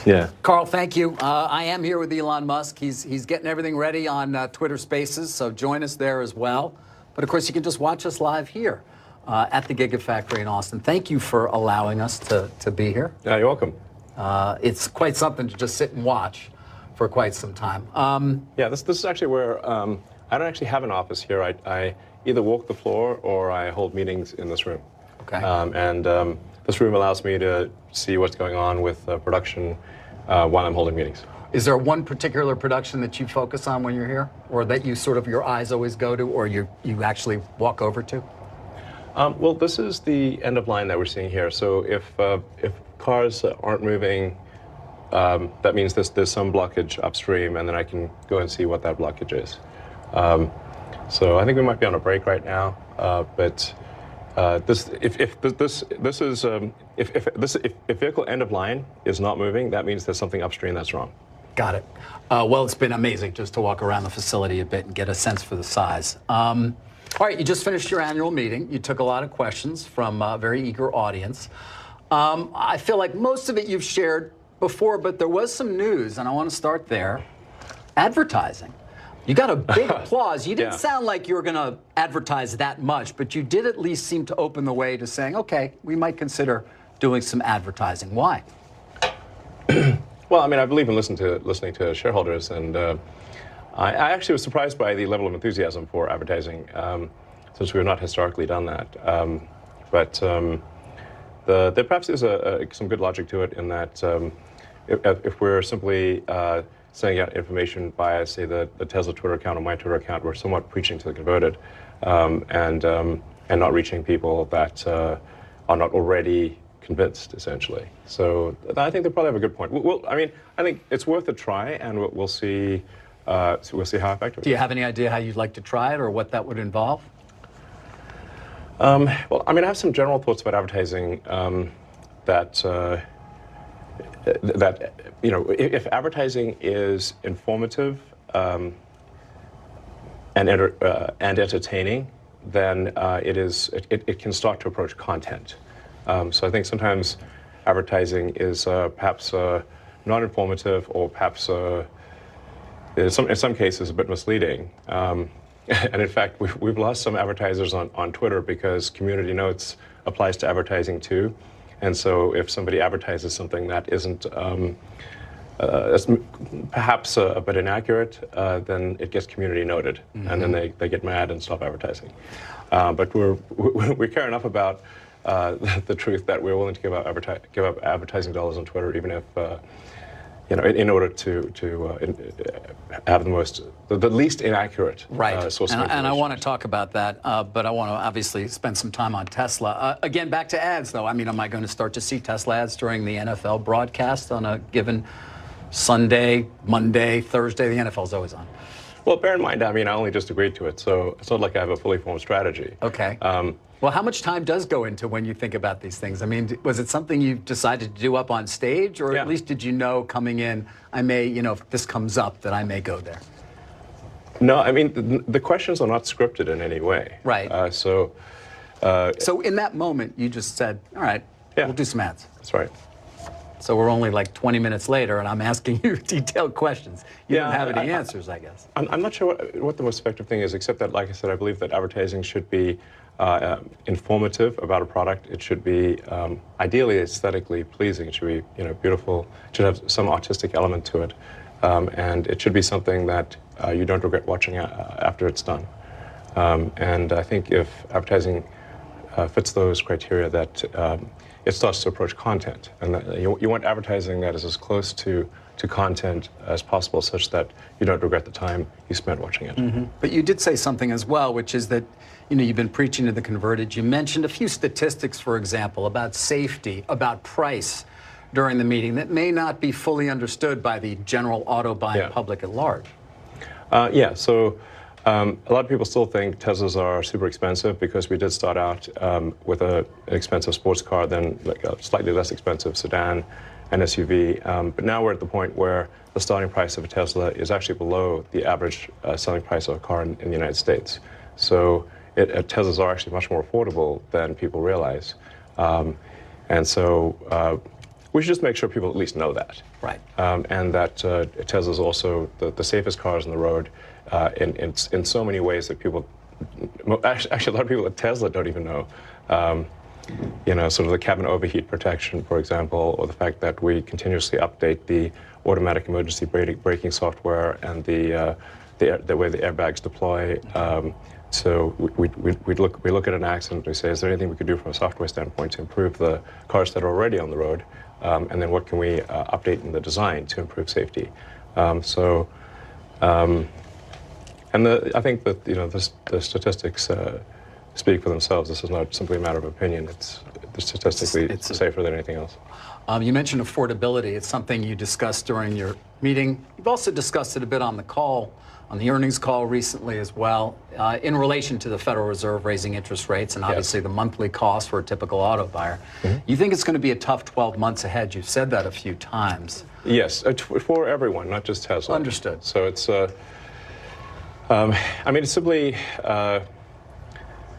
Yeah. Carl, thank you. I am here with Elon Musk. He's getting everything ready on Twitter Spaces, so join us there as well. But of course, you can just watch us live here at the Gigafactory in Austin. Thank you for allowing us to be here. Yeah, you're welcome. It's quite something to just sit and watch for quite some time. Yeah, this is actually where I don't actually have an office here. I either walk the floor or I hold meetings in this room. Okay. This room allows me to see what's going on with production while I'm holding meetings. Is there one particular production that you focus on when you're here, or that you sort of your eyes always go to, or you actually walk over to? Well, this is the end of line that we're seeing here. So if cars aren't moving, that means there's some blockage upstream, and then I can go and see what that blockage is. So I think we might be on a break right now, but if vehicle end of line is not moving, that means there's something upstream that's wrong. Got it. Well, it's been amazing just to walk around the facility a bit and get a sense for the size. All right, you just finished your annual meeting. You took a lot of questions from a very eager audience. I feel like most of it you've shared before, but there was some news, and I want to start there. Advertising. You got a big applause. You didn't sound like you were going to advertise that much, but you did at least seem to open the way to saying, okay, we might consider doing some advertising. Why? Well, I mean, I believe in listening to shareholders, and I actually was surprised by the level of enthusiasm for advertising, since we have not historically done that. But there perhaps is some good logic to it in that if we're simply sending out information via, say, the Tesla Twitter account or my Twitter account, we're somewhat preaching to the converted, and not reaching people that are not already convinced, essentially. So I think they probably have a good point. I think it's worth a try, and we'll see. We'll see how effective. Do you have any idea how you'd like to try it, or what that would involve? Well, I mean, I have some general thoughts about advertising that if advertising is informative and entertaining, then it can start to approach content. So I think sometimes advertising is perhaps not informative, or perhaps in some cases a bit misleading. And in fact, we've lost some advertisers on Twitter because community notes applies to advertising too. And so if somebody advertises something that isn't perhaps a bit inaccurate, then it gets community noted, and then they get mad and stop advertising. But we care enough about the truth that we're willing to give up advertising dollars on Twitter, even if in order to have the least inaccurate source of information. And I want to talk about that, but I want to obviously spend some time on Tesla. Again, back to ads, though. I mean, am I going to start to see Tesla ads during the NFL broadcast on a given Sunday, Monday, Thursday? The NFL's always on. Well, bear in mind, I mean, I only just agreed to it, so it's not like I have a fully formed strategy. Okay. Well, how much time does go into when you think about these things? I mean, was it something you decided to do up on stage, or at least did you know coming in, I may, if this comes up, that I may go there? No, I mean, the questions are not scripted in any way. Right. So in that moment, you just said, all right, we'll do some ads. That's right. So we're only like 20 minutes later, and I'm asking you detailed questions. You don't have any answers, I guess. I'm not sure what the most effective thing is, except that, like I said, I believe that advertising should be informative about a product. It should be ideally aesthetically pleasing. It should be beautiful. It should have some artistic element to it, and it should be something that you don't regret watching after it's done. And I think if advertising fits those criteria, that it starts to approach content, and that you want advertising that is as close to content as possible, such that you don't regret the time you spent watching it. But you did say something as well, which is that you've been preaching to the converted. You mentioned a few statistics, for example, about safety, about price during the meeting that may not be fully understood by the general auto buying public at large. So a lot of people still think Teslas are super expensive because we did start out with an expensive sports car, then like a slightly less expensive sedan and SUV. But now we're at the point where the starting price of a Tesla is actually below the average selling price of a car in the United States. So Teslas are actually much more affordable than people realize. And so we should just make sure people at least know that. Right. And that Tesla's also the safest cars on the road in so many ways that people, actually a lot of people at Tesla don't even know. Sort of the cabin overheat protection, for example, or the fact that we continuously update the automatic emergency braking software and the way the airbags deploy. So we look at an accident and we say, is there anything we could do from a software standpoint to improve the cars that are already on the road? And then what can we update in the design to improve safety? I think that the statistics speak for themselves. This is not simply a matter of opinion. It's statistically safer than anything else. You mentioned affordability. It's something you discussed during your meeting. You've also discussed it a bit on the call, on the earnings call recently as well, in relation to the Federal Reserve raising interest rates and obviously the monthly cost for a typical auto buyer. You think it's going to be a tough 12 months ahead. You've said that a few times. Yes, for everyone, not just Tesla. Understood. So it's, it's simply,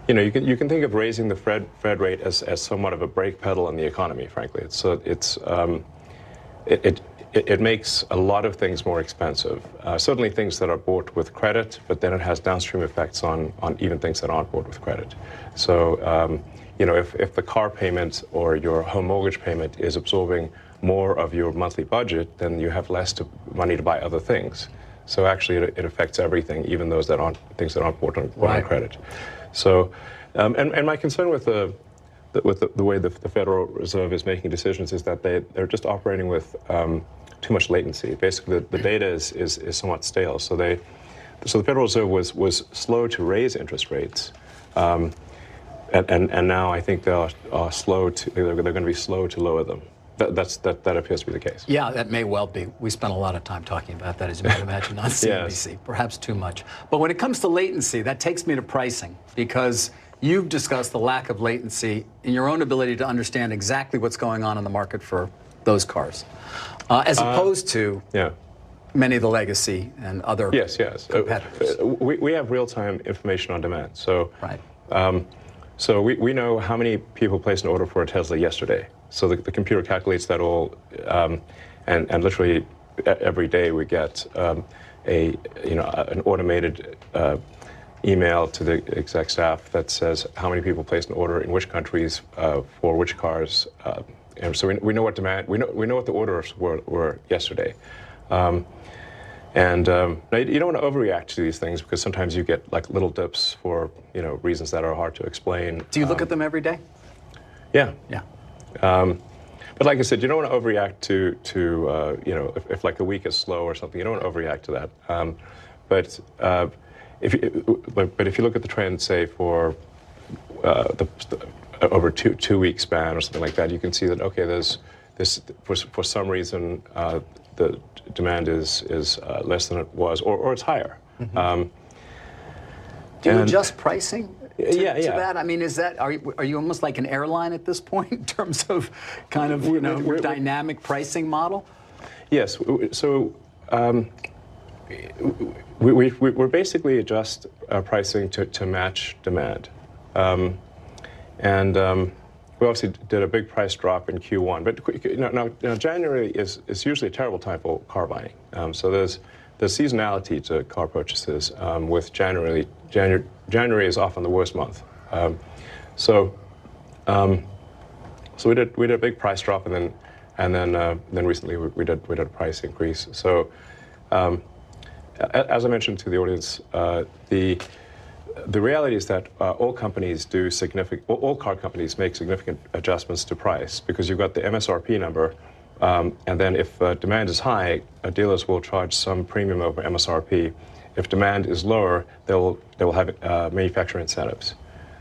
you can think of raising the Fed rate as somewhat of a brake pedal on the economy. Frankly, it makes a lot of things more expensive. Certainly things that are bought with credit, but then it has downstream effects on even things that aren't bought with credit. So if the car payment or your home mortgage payment is absorbing more of your monthly budget, then you have less money to buy other things. So actually, it affects everything, even those that aren't things that aren't bought on credit. So, and my concern with the way the Federal Reserve is making decisions is that they're just operating with too much latency. Basically, the data is somewhat stale. So the Federal Reserve was slow to raise interest rates, and now I think they're going to be slow to lower them. That appears to be the case. Yeah, that may well be. We spent a lot of time talking about that, as you might imagine, on CNBC. Yes. Perhaps too much. But when it comes to latency, that takes me to pricing, because you've discussed the lack of latency in your own ability to understand exactly what's going on in the market for those cars, as opposed to many of the legacy and other competitors. We have real-time information on demand. So, so we know how many people placed an order for a Tesla yesterday. So the computer calculates that all, and literally every day we get an automated email to the exec staff that says how many people placed an order in which countries for which cars, and so we know what demand, we know what the orders were yesterday. Now you don't want to overreact to these things, because sometimes you get like little dips for reasons that are hard to explain. Do you look at them every day? Yeah. Yeah. But like I said, you don't want to overreact to if like a week is slow or something, you don't want to overreact to that. But if you look at the trend, say for over two week span or something like that, you can see that there's this for some reason the demand is less than it was, or it's higher. Do you adjust pricing to that? I mean, are you almost like an airline at this point in terms of kind of your dynamic pricing model? Yes. So we basically adjust pricing to match demand, and we obviously did a big price drop in Q1. But now January is usually a terrible time for car buying. So there's seasonality to car purchases. With January is often the worst month. So we did a big price drop, and then recently we did a price increase. So as I mentioned to the audience, the reality is that all car companies make significant adjustments to price, because you've got the MSRP number. And then if demand is high, dealers will charge some premium over MSRP. If demand is lower, they will have manufacturer incentives.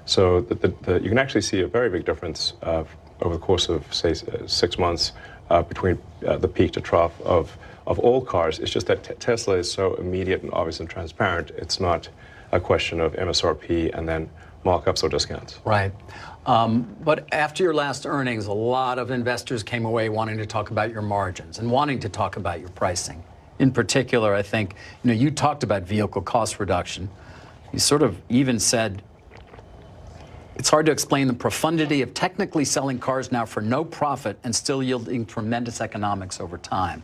So you can actually see a very big difference over the course of, say, 6 months between the peak to trough of all cars. It's just that Tesla is so immediate and obvious and transparent. It's not a question of MSRP and then markups or discounts. Right. But after your last earnings, a lot of investors came away wanting to talk about your margins and wanting to talk about your pricing. In particular, I think, you talked about vehicle cost reduction. You sort of even said It's hard to explain the profundity of technically selling cars now for no profit and still yielding tremendous economics over time.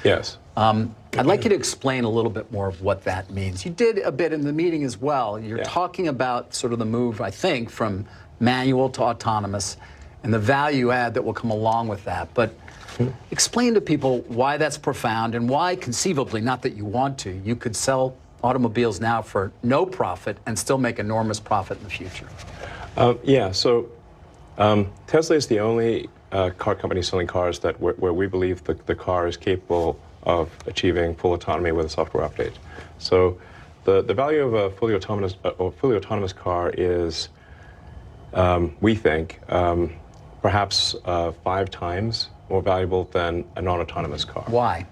Yes. I'd like you to explain a little bit more of what that means. You did a bit in the meeting as well. You're talking about sort of the move, I think, from manual to autonomous and the value add that will come along with that. But explain to people why that's profound and why conceivably, not that you want to, you could sell automobiles now for no profit and still make enormous profit in the future. Tesla is the only car company selling cars where we believe the car is capable of achieving full autonomy with a software update. So the value of a fully autonomous car is, we think, perhaps 5 times more valuable than a non-autonomous car. Why?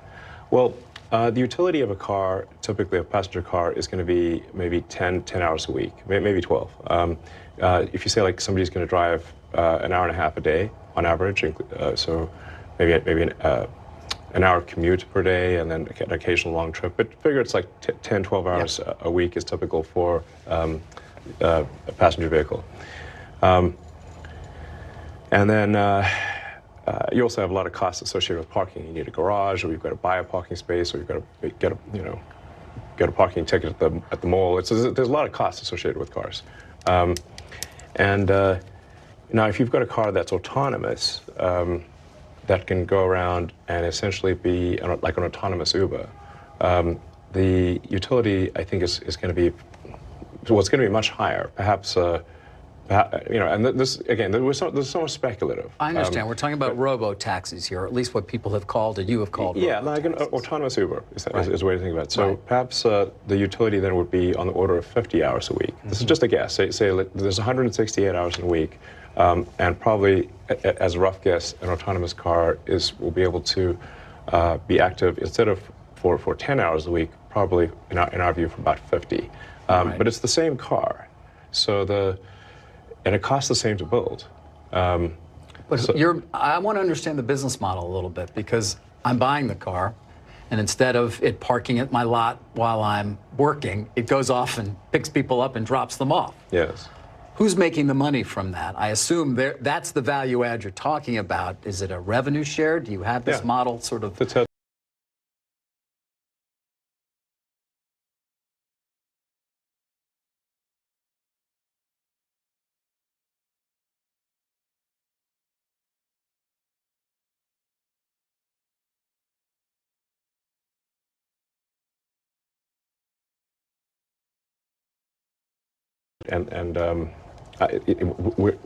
Well, the utility of a car, typically a passenger car, is going to be maybe 10 hours a week, maybe 12. If you say like somebody's going to drive an hour and a half a day on average, so maybe an hour commute per day and then an occasional long trip, but figure it's like 10, 12 hours a week is typical for a passenger vehicle. And then you also have a lot of costs associated with parking. You need a garage, or you've got to buy a parking space, or you've got to get a parking ticket at the mall. There's a lot of costs associated with cars. Now, if you've got a car that's autonomous, that can go around and essentially be like an autonomous Uber, the utility, I think, is going to be, well, it's going to be much higher. Perhaps, and this, again, there's so much speculative. I understand. We're talking about robo-taxis here, or at least what people have called, or you have called like an autonomous Uber is a way to think about it. So perhaps the utility then would be on the order of 50 hours a week. This is just a guess. Say there's 168 hours in a week, and probably, as a rough guess, an autonomous car will be able to be active instead of for 10 hours a week, probably in our view for about 50. But it's the same car, and it costs the same to build. I want to understand the business model a little bit, because I'm buying the car, and instead of it parking at my lot while I'm working, it goes off and picks people up and drops them off. Yes. Who's making the money from that? I assume that's the value add you're talking about. Is it a revenue share? Do you have this model sort of?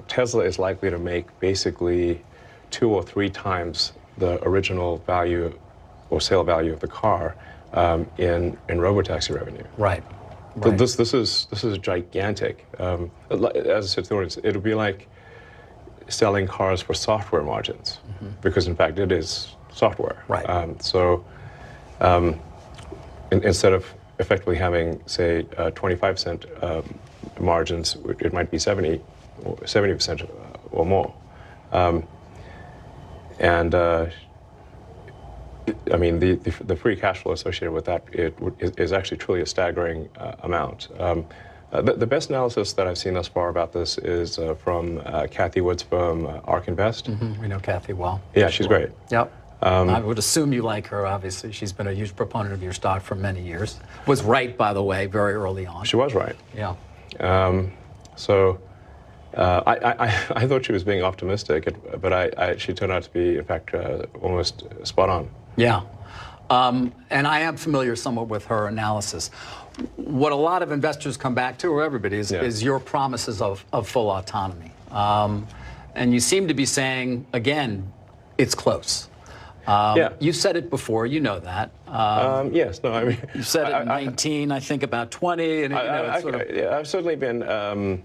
Tesla is likely to make basically 2 or 3 times the original value or sale value of the car in RoboTaxi revenue. Right. This is gigantic. As I said to the audience, it'll be like selling cars for software margins, because in fact it is software. Right. Instead of effectively having, say, 25% margins, it might be 70% or more. I mean, the free cash flow associated with that is actually truly a staggering amount. The best analysis that I've seen thus far about this is from Kathy Wood's firm, ARK Invest. We know Kathy well. Yeah, she's great. Yep. I would assume you like her, obviously. She's been a huge proponent of your stock for many years. Was right, by the way, very early on. She was right. Yeah. I thought she was being optimistic, but she turned out to be, in fact, almost spot on. Yeah. And I am familiar somewhat with her analysis. What a lot of investors come back to, or everybody, is your promises of full autonomy. And you seem to be saying, again, it's close. You said it before, you know that. Yes, no, I mean... You said it in 19, I think about 20, and I've certainly been, I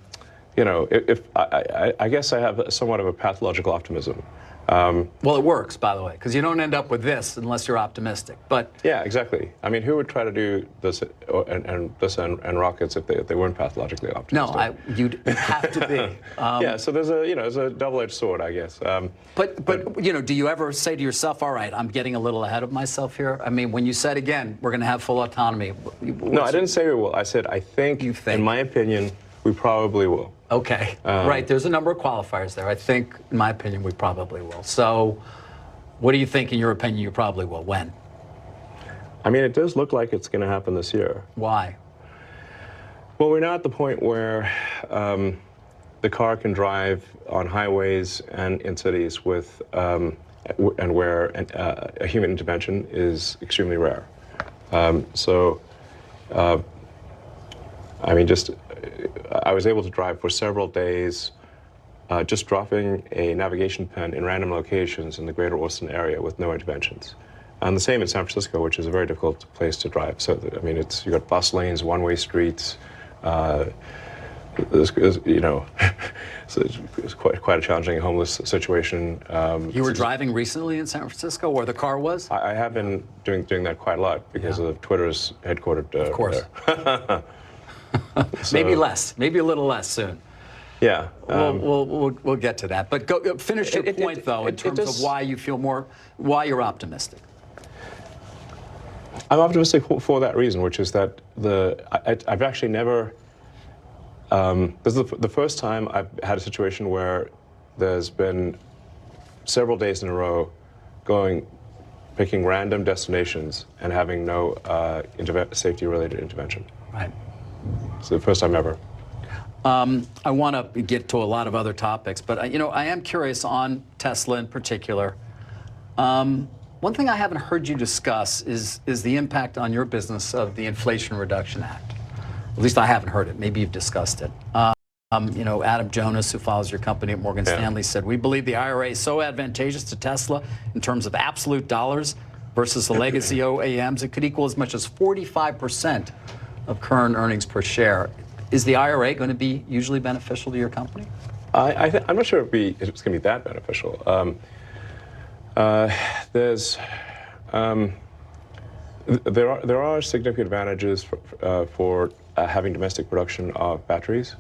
guess I have somewhat of a pathological optimism. Well, it works, by the way, because you don't end up with this unless you're optimistic. But yeah, exactly. I mean, who would try to do this and rockets if they weren't pathologically optimistic? No, you'd have to be. Yeah, so there's a double-edged sword, I guess. But do you ever say to yourself, all right, I'm getting a little ahead of myself here? I mean, when you said again, we're going to have full autonomy. No, I didn't say we will. I said I think, in my opinion, We probably will. Okay, right. There's a number of qualifiers there. I think, in my opinion, we probably will. So, what do you think, in your opinion, you probably will? When? I mean, it does look like it's going to happen this year. Why? Well, we're now at the point where the car can drive on highways and in cities with, and where a human intervention is extremely rare. I mean, I was able to drive for several days, just dropping a navigation pen in random locations in the greater Austin area with no interventions. And the same in San Francisco, which is a very difficult place to drive. So, I mean, you've got bus lanes, one-way streets, you know, so it's quite a challenging homeless situation. You were driving recently in San Francisco, or the car was? I have been doing that quite a lot because of Twitter's headquartered of course. there. So, maybe less, maybe a little less soon. Yeah. We'll get to that. But finish your point, though, in terms of why you feel why you're optimistic. I'm optimistic for that reason, which is that I've actually never. This is the first time I've had a situation where there's been several days in a row picking random destinations and having no safety-related intervention. Right. It's the first time ever. I want to get to a lot of other topics, but I am curious on Tesla in particular. One thing I haven't heard you discuss is the impact on your business of the Inflation Reduction Act. At least I haven't heard it. Maybe you've discussed it. Adam Jonas, who follows your company at Morgan Stanley, said, "We believe the IRA is so advantageous to Tesla in terms of absolute dollars versus the legacy OEMs, it could equal as much as 45% of current earnings per share." Is the IRA going to be hugely beneficial to your company? I'm not sure it's going to be that beneficial. There are significant advantages for having domestic production of batteries,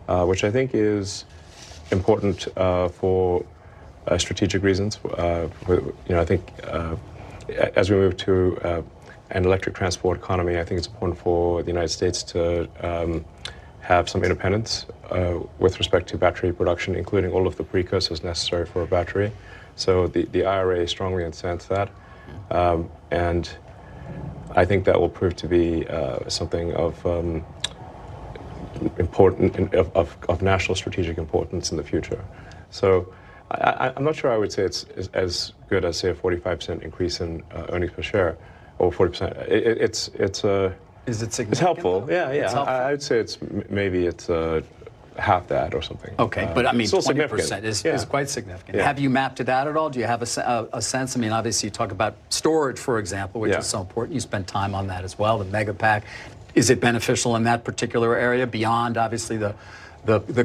which I think is important for strategic reasons. I think as we move to an electric transport economy, I think it's important for the United States to have some independence with respect to battery production, including all of the precursors necessary for a battery. So the IRA strongly incents that, and I think that will prove to be something of of national strategic importance in the future. So I'm not sure I would say it's as good as, say, a 45% increase in earnings per share, or 40%. Is it significant? It's helpful. Though? Yeah. It's helpful. I would say maybe it's half that or something. Okay, but I mean, 20% is quite significant. Yeah. Have you mapped it out at all? Do you have a sense? I mean, obviously, you talk about storage, for example, which is so important. You spend time on that as well, the Megapack. Is it beneficial in that particular area beyond, obviously, the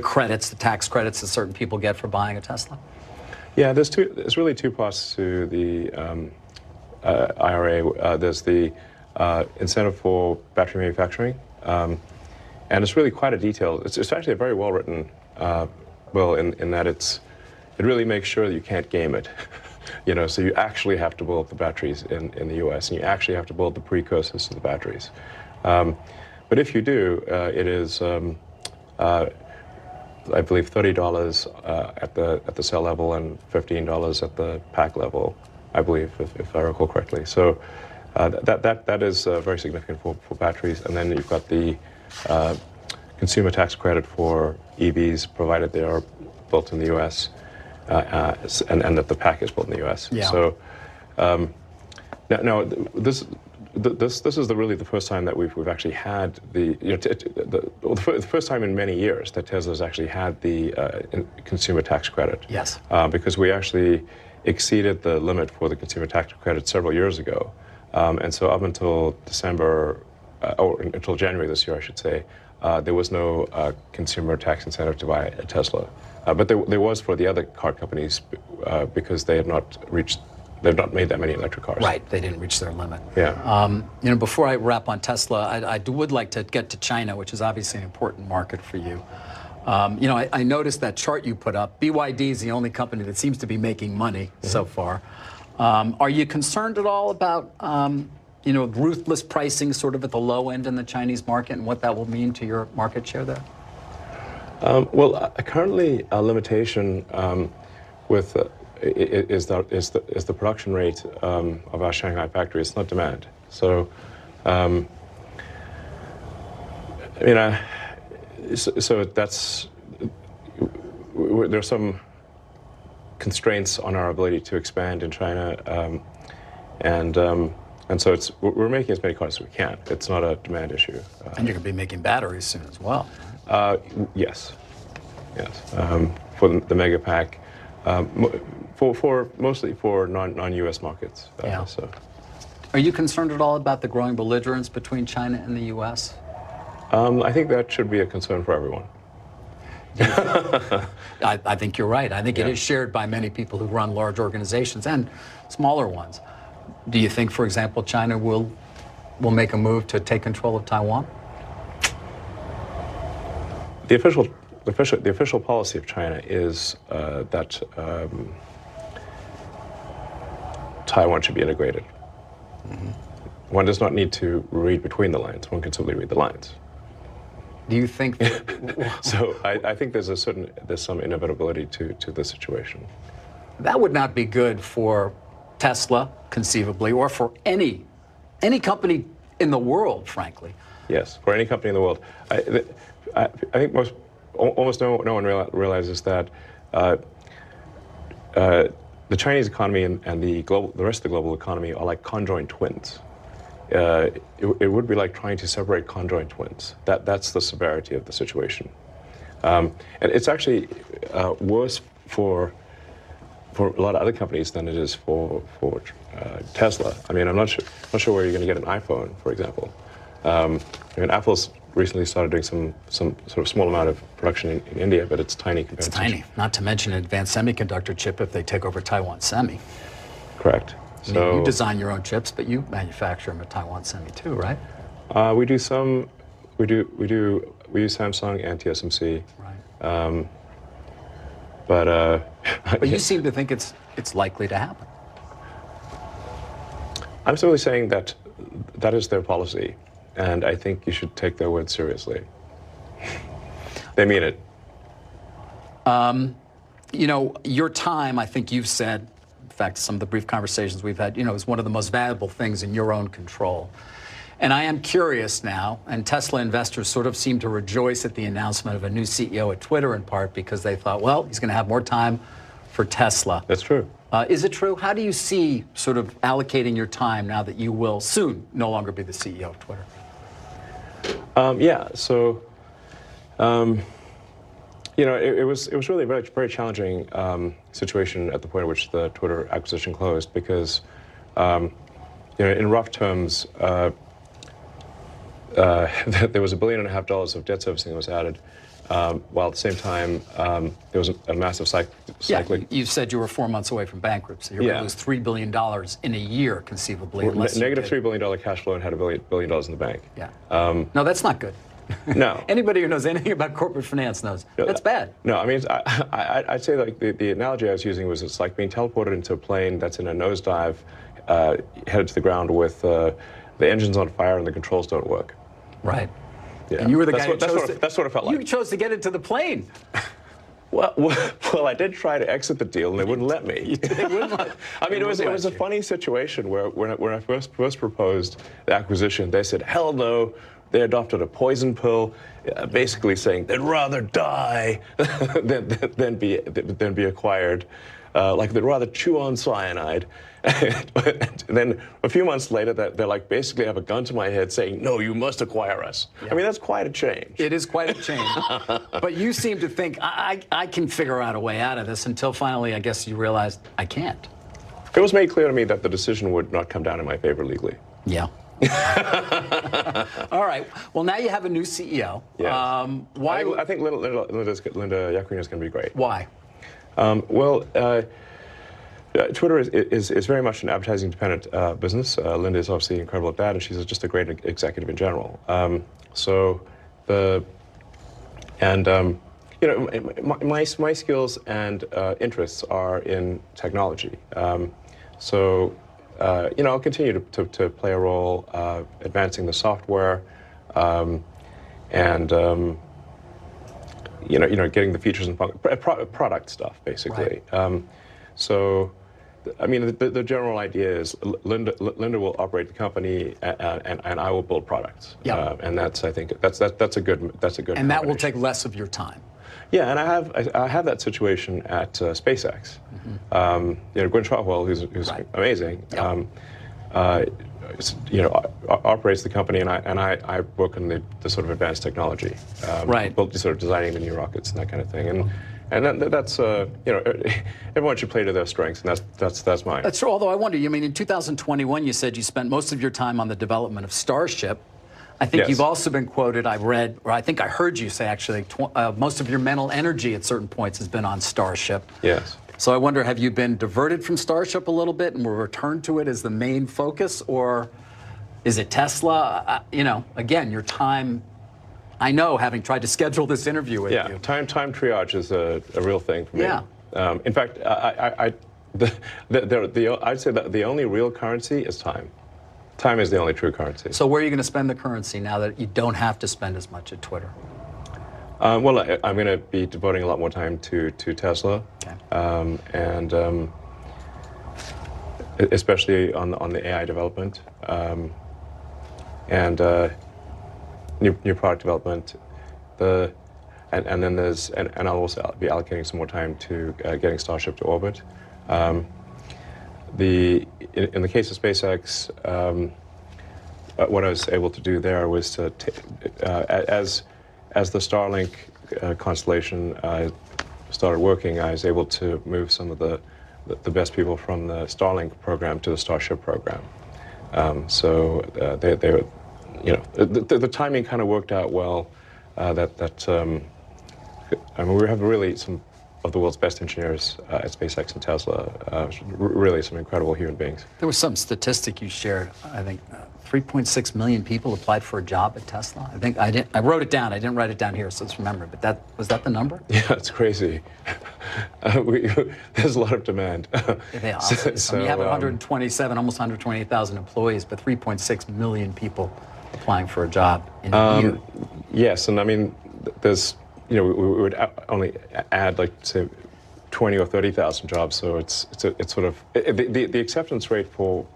credits, the tax credits that certain people get for buying a Tesla? Yeah, there's really two parts to the IRA. There's the incentive for battery manufacturing. And it's really quite a detailed, it's actually a very well-written bill in that it really makes sure that you can't game it. So you actually have to build the batteries in the US, and you actually have to build the precursors to the batteries. But if you do, it is, I believe, $30 at the cell level and $15 at the pack level, I believe, if I recall correctly. So that is very significant for batteries. And then you've got the consumer tax credit for EVs, provided they are built in the U.S. And that the pack is built in the U.S. Yeah. So now this is really the first time that we've actually had the first time in many years that Tesla's actually had the consumer tax credit. Yes. Because we actually exceeded the limit for the consumer tax credit several years ago, and so up until December. Or until January this year, I should say, there was no consumer tax incentive to buy a Tesla, but there was for the other car companies because they've not made that many electric cars. Right, they didn't reach their limit. Yeah. Before I wrap on Tesla, I would like to get to China, which is obviously an important market for you. I noticed that chart you put up. BYD is the only company that seems to be making money so far. Are you concerned at all about ruthless pricing sort of at the low end in the Chinese market and what that will mean to your market share there? Currently a limitation with is the production rate of our Shanghai factory. It's not demand. So, so that's there's some constraints on our ability to expand in China, and so we're making as many cars as we can. It's not a demand issue. And you're going to be making batteries soon as well. Yes, for the Mega Pack, for mostly for non-U.S. markets. So, are you concerned at all about the growing belligerence between China and the U.S.? I think that should be a concern for everyone. I think you're right. I think it is shared by many people who run large organizations and smaller ones. Do you think, for example, China will make a move to take control of Taiwan? The official policy of China is that Taiwan should be integrated. Mm-hmm. One does not need to read between the lines. One can simply read the lines. Do you think? So I think there's some inevitability to the situation. That would not be good for Tesla, conceivably, or for any company in the world, frankly. Yes, for any company in the world. I think almost no one realizes that the Chinese economy and the rest of the global economy are like conjoined twins. It would be like trying to separate conjoined twins. That's the severity of the situation, and it's actually worse for a lot of other companies than it is for Tesla. I mean, I'm not sure where you're going to get an iPhone, for example. Apple's recently started doing some sort of small amount of production in India, but it's tiny. It's tiny. Not to mention an advanced semiconductor chip if they take over Taiwan Semi. Correct. I mean, you design your own chips, but you manufacture them at Taiwan Semi too, right? We do some. We use Samsung and TSMC. Right. But you seem to think it's likely to happen. I'm simply saying that is their policy, and I think you should take their words seriously. They mean it. Your time, I think you've said, in fact, some of the brief conversations we've had, is one of the most valuable things in your own control. And I am curious now, and Tesla investors sort of seem to rejoice at the announcement of a new CEO at Twitter in part because they thought, well, he's going to have more time for Tesla. That's true. Is it true? How do you see sort of allocating your time now that you will soon no longer be the CEO of Twitter? It was really a very, very challenging situation at the point at which the Twitter acquisition closed because, in rough terms, there was $1.5 billion of debt servicing that was added, while at the same time there was a massive cycling. Yeah, you said you were 4 months away from bankruptcy. You're going to lose $3 billion in a year, conceivably. Negative $3 billion cash flow and had $1 billion in the bank. Yeah. No, that's not good. No. Anybody who knows anything about corporate finance knows that's bad. No, I mean, I'd say like the analogy I was using was it's like being teleported into a plane that's in a nosedive, headed to the ground with the engines on fire and the controls don't work. Right. Yeah. And you were the guy who chose that's what it felt like. You chose to get into the plane. Well, I did try to exit the deal, and they wouldn't let me. They wouldn't let, I mean, it was a funny situation where when I first proposed the acquisition, they said, hell no. They adopted a poison pill, basically saying they'd rather die than be acquired. Like they'd rather chew on cyanide. And then a few months later, they're like basically have a gun to my head saying, no, you must acquire us. Yeah. I mean, that's quite a change. It is quite a change. But you seem to think, I can figure out a way out of this until finally, I guess you realized I can't. It was made clear to me that the decision would not come down in my favor legally. Yeah. All right. Well, now you have a new CEO. Yes. Why? I think Linda Yaccarino is going to be great. Why? Twitter is very much an advertising-dependent business. Linda is obviously incredible at that, and she's just a great executive in general. My skills and interests are in technology. I'll continue to play a role advancing the software, getting the features and product stuff, basically. Right. So, I mean, the general idea is Linda will operate the company, and I will build products. Yeah. And I think that's a good. And that will take less of your time. Yeah, and I have that situation at SpaceX. Gwynne Shotwell, who's Right. amazing. Yep. Operates the company, and I work on the sort of advanced technology, Right. sort of designing the new rockets and that kind of thing. And that's everyone should play to their strengths, and that's mine. That's true. Although I wonder, in 2021, you said you spent most of your time on the development of Starship. I think Yes. you've also been quoted, I read, or I think I heard you say actually, most of your mental energy at certain points has been on Starship. Yes. So I wonder, have you been diverted from Starship a little bit and will return to it as the main focus, or is it Tesla? Again, your time, I know, having tried to schedule this interview with you. Time triage is a real thing for me. Yeah. In fact, I'd say that the only real currency is time. Time is the only true currency. So where are you going to spend the currency now that you don't have to spend as much at Twitter? Well, I'm going to be devoting a lot more time to Tesla, Okay. Especially on the AI development, and new product development. And then I'll also be allocating some more time to getting Starship to orbit. In the case of SpaceX, what I was able to do there was to as the Starlink constellation started working, I was able to move some of the best people from the Starlink program to the Starship program. So they were, the timing kind of worked out well. I mean, we have really some of the world's best engineers at SpaceX and Tesla. Really, some incredible human beings. There was some statistic you shared. I think 3.6 million people applied for a job at Tesla. I wrote it down. I didn't write it down here, so it's remembered. But was that the number? Yeah, it's crazy. There's a lot of demand. Yeah, so you have 127, almost 128,000 employees, but 3.6 million people applying for a job in a year. Yes, and I mean, there's, we would only add like say 20 or 30,000 jobs. So it's sort of the acceptance rate for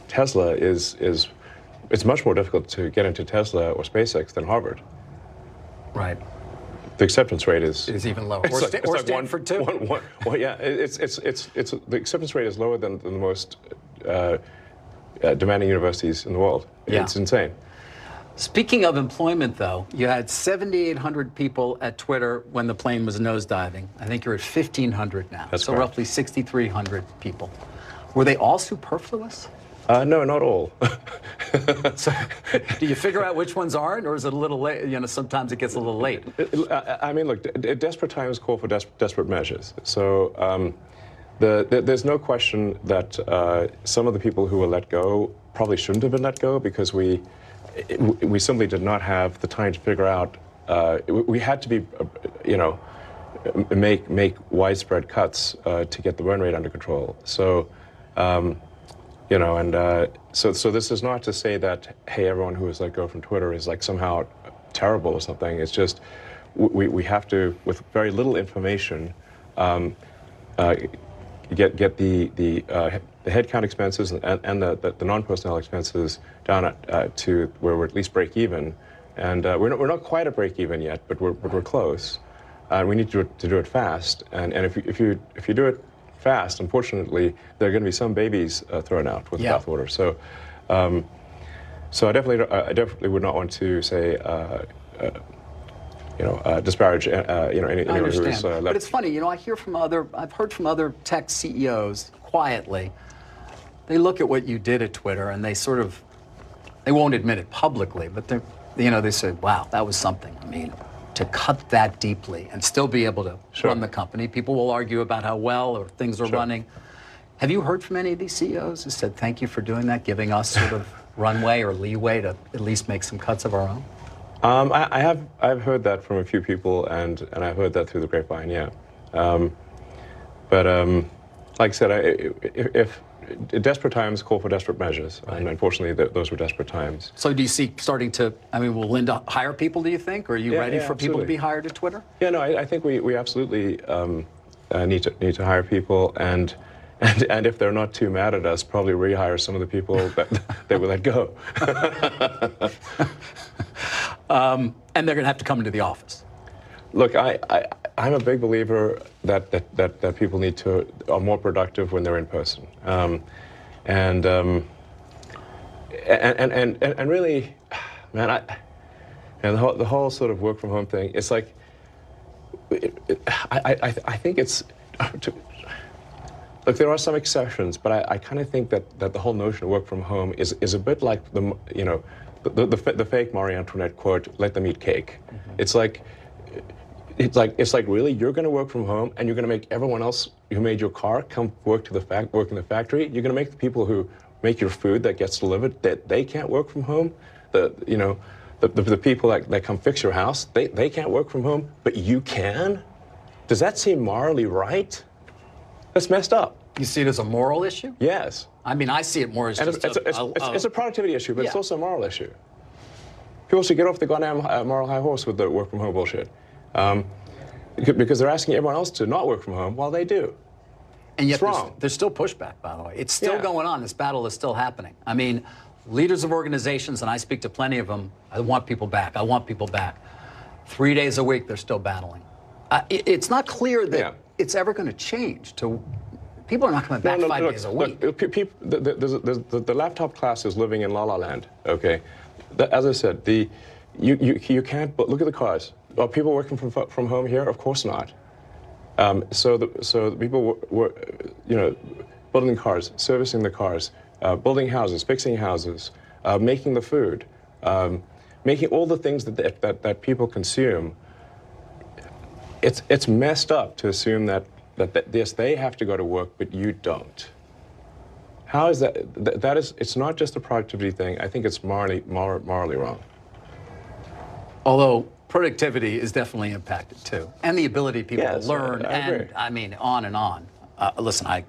Tesla is it's much more difficult to get into Tesla or SpaceX than Harvard. Right. The acceptance rate is even lower. Or Stanford too. Well, yeah, it's the acceptance rate is lower than the most demanding universities in the world. Yeah. It's insane. Speaking of employment, though, you had 7,800 people at Twitter when the plane was nosediving. I think you're at 1,500 now. That's so correct. roughly 6,300 people. Were they all superfluous? No, not all. So, do you figure out which ones aren't, or is it a little late? Sometimes it gets a little late. I mean, look, desperate times call for desperate measures. So there's no question that some of the people who were let go probably shouldn't have been let go because we simply did not have the time to figure out. We had to be, make widespread cuts to get the burn rate under control. So. So this is not to say that, hey, everyone who was let go from Twitter is like somehow terrible or something. It's just we have to, with very little information, get the headcount expenses and the non-personnel expenses down to where we're at least break even. And we're not quite at break even yet, but we're close. We need to do it fast. And if you do it fast, unfortunately, there are going to be some babies thrown out with the bathwater. So, I definitely would not want to say, disparage, anyone who is left. But it's funny, I've heard from other tech CEOs quietly. They look at what you did at Twitter, and they won't admit it publicly, but they say, wow, that was something. I mean, to cut that deeply and still be able to run the company. People will argue about how well or things are running. Have you heard from any of these CEOs who said, thank you for doing that, giving us sort of runway or leeway to at least make some cuts of our own? I've heard that from a few people, and I've heard that through the grapevine, yeah. Like I said, desperate times call for desperate measures, and unfortunately, those were desperate times. So do you see starting to, I mean, will Linda hire people, do you think? Or are you ready for people to be hired at Twitter? Yeah, no, I think we absolutely need to hire people, and if they're not too mad at us, probably rehire some of the people that they will let go. And they're going to have to come into the office. Look, I'm a big believer that people are more productive when they're in person, and really, man, the whole sort of work from home thing. It's like, I think it's. Look, there are some exceptions, but I kind of think that the whole notion of work from home is a bit like the fake Marie Antoinette quote, "Let them eat cake." Mm-hmm. It's like really, you're going to work from home and you're going to make everyone else who made your car come work in the factory. You're going to make the people who make your food that gets delivered that they can't work from home. The people that come fix your house, they can't work from home, but you can. Does that seem morally right? That's messed up. You see it as a moral issue? Yes. I mean, I see it more as just it's a productivity issue, but it's also a moral issue. People should get off the goddamn moral high horse with the work from home bullshit. Because they're asking everyone else to not work from home while they do. And yet there's still pushback, by the way. It's still going on. This battle is still happening. I mean, leaders of organizations, and I speak to plenty of them, I want people back. I want people back. 3 days a week, they're still battling. It's not clear that it's ever going to change. People are not coming back 5 days a week. Look, the laptop class is living in La La Land, okay? As I said, you can't, but look at the cars. Are people working from home here? Of course not. So the people were building cars, servicing the cars, building houses, fixing houses, making the food, making all the things that people consume. It's messed up to assume that yes, they have to go to work, but you don't. How is that? That is, it's not just a productivity thing. I think it's morally wrong. Although productivity is definitely impacted too, and the ability of people to learn, and I mean, on and on. Listen, I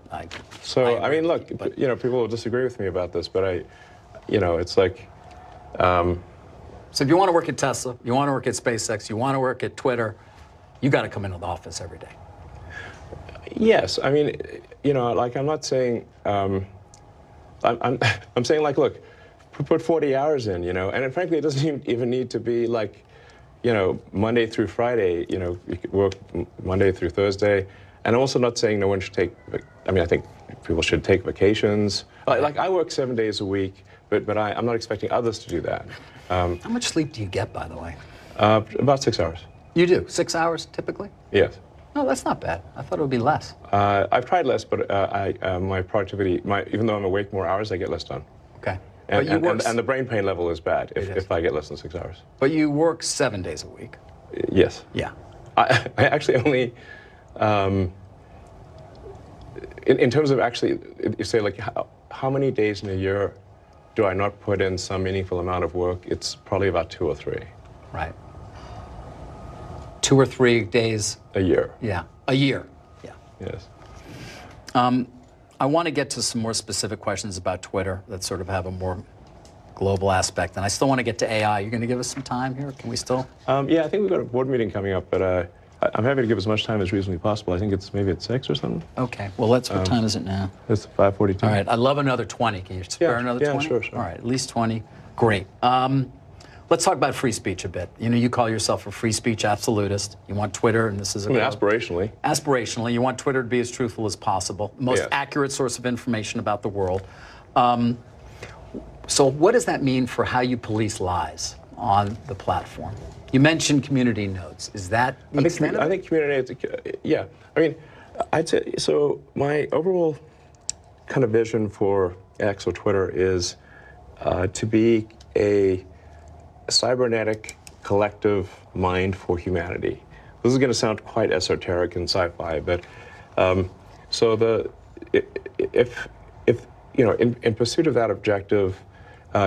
mean, look, people will disagree with me about this, but it's like. So if you want to work at Tesla, you want to work at SpaceX, you want to work at Twitter, you got to come into the office every day. Yes, I mean, like I'm not saying. I'm saying, like, look, put 40 hours in, and frankly, it doesn't even need to be like, Monday through Friday. You could work Monday through Thursday, and I'm also not saying no one should take. I mean, I think people should take vacations. Like I work 7 days a week, but I'm not expecting others to do that. How much sleep do you get, by the way? About 6 hours. You do 6 hours typically? Yes. No, that's not bad. I thought it would be less. I've tried less, but my productivity, even though I'm awake more hours, I get less done. Okay. And the brain pain level is bad if I get less than 6 hours. But you work 7 days a week. Yes. Yeah. I actually only, in terms of actually, you say like how many days in a year do I not put in some meaningful amount of work? It's probably about 2 or 3. Right. 2 or 3 days a year. Yeah, a year. Yeah. Yes. I want to get to some more specific questions about Twitter that sort of have a more global aspect, and I still want to get to AI. You're going to give us some time here? Can we still? Yeah, I think we've got a board meeting coming up, but I'm happy to give as much time as reasonably possible. I think it's maybe at 6 or something. Okay. Well, what time is it now? It's 5:42. All right. I'd love another 20. Can you spare another 20? Yeah, sure. All right. At least 20. Great. Let's talk about free speech a bit. You call yourself a free speech absolutist. You want Twitter, and this is aspirationally. Aspirationally, you want Twitter to be as truthful as possible, most accurate source of information about the world. So what does that mean for how you police lies on the platform? You mentioned community notes. Is that the extent of it? I think community notes, yeah. I mean, I'd say, so my overall kind of vision for X or Twitter is to be a cybernetic collective mind for humanity. This is going to sound quite esoteric and sci-fi, but in pursuit of that objective,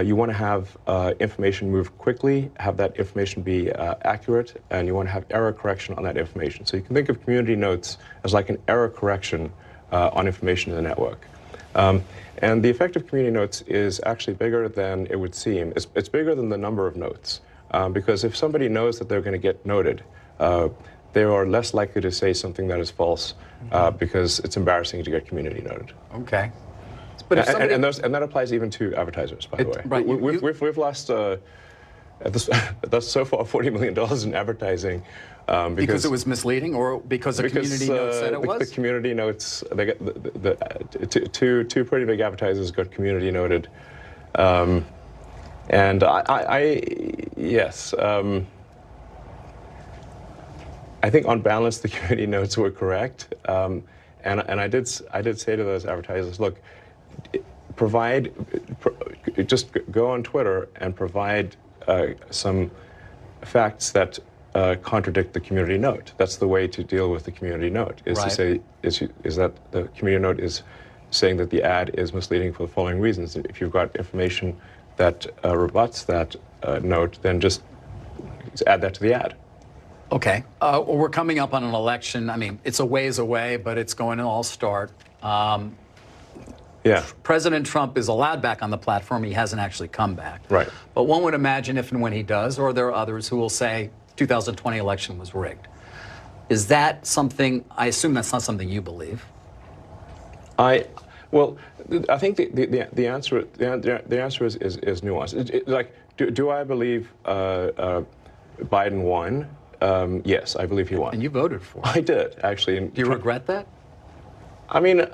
you want to have information move quickly, have that information be accurate, and you want to have error correction on that information. So you can think of community notes as like an error correction on information in the network. And the effect of community notes is actually bigger than it would seem. It's bigger than the number of notes. Because if somebody knows that they're going to get noted, they are less likely to say something that is false because it's embarrassing to get community noted. Okay. But if somebody... and that applies even to advertisers, by the way. Right. We've lost, that's so far, $40 million in advertising. Because it was misleading, or because the community notes said it was? The community notes, they got two pretty big advertisers got community noted. And yes, I think on balance the community notes were correct, and I did say to those advertisers, look, just go on Twitter and provide some facts that contradict the community note. That's the way to deal with the community note, is to say is that the community note is saying that the ad is misleading for the following reasons. If you've got information that rebuts that note, then just add that to the ad. Okay. Well, we're coming up on an election. I mean, it's a ways away, but it's going to all start. Yeah. President Trump is allowed back on the platform. He hasn't actually come back. Right. But one would imagine if and when he does, or there are others who will say 2020 election was rigged. Is that something, I assume that's not something you believe? Well, I think the answer is nuanced. Like, do I believe Biden won? Yes, I believe he won. And you voted for it. I did, actually. Do you regret that? I mean,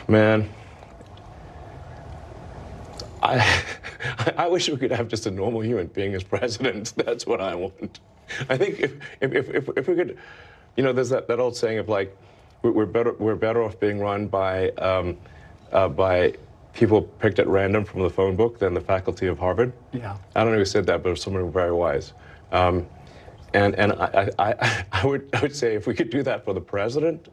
man, I wish we could have just a normal human being as president. That's what I want. I think if we could, you know, there's that old saying of like, we're better off being run by people picked at random from the phone book than the faculty of Harvard. Yeah. I don't know who said that, but it was someone very wise. And I would say if we could do that for the president,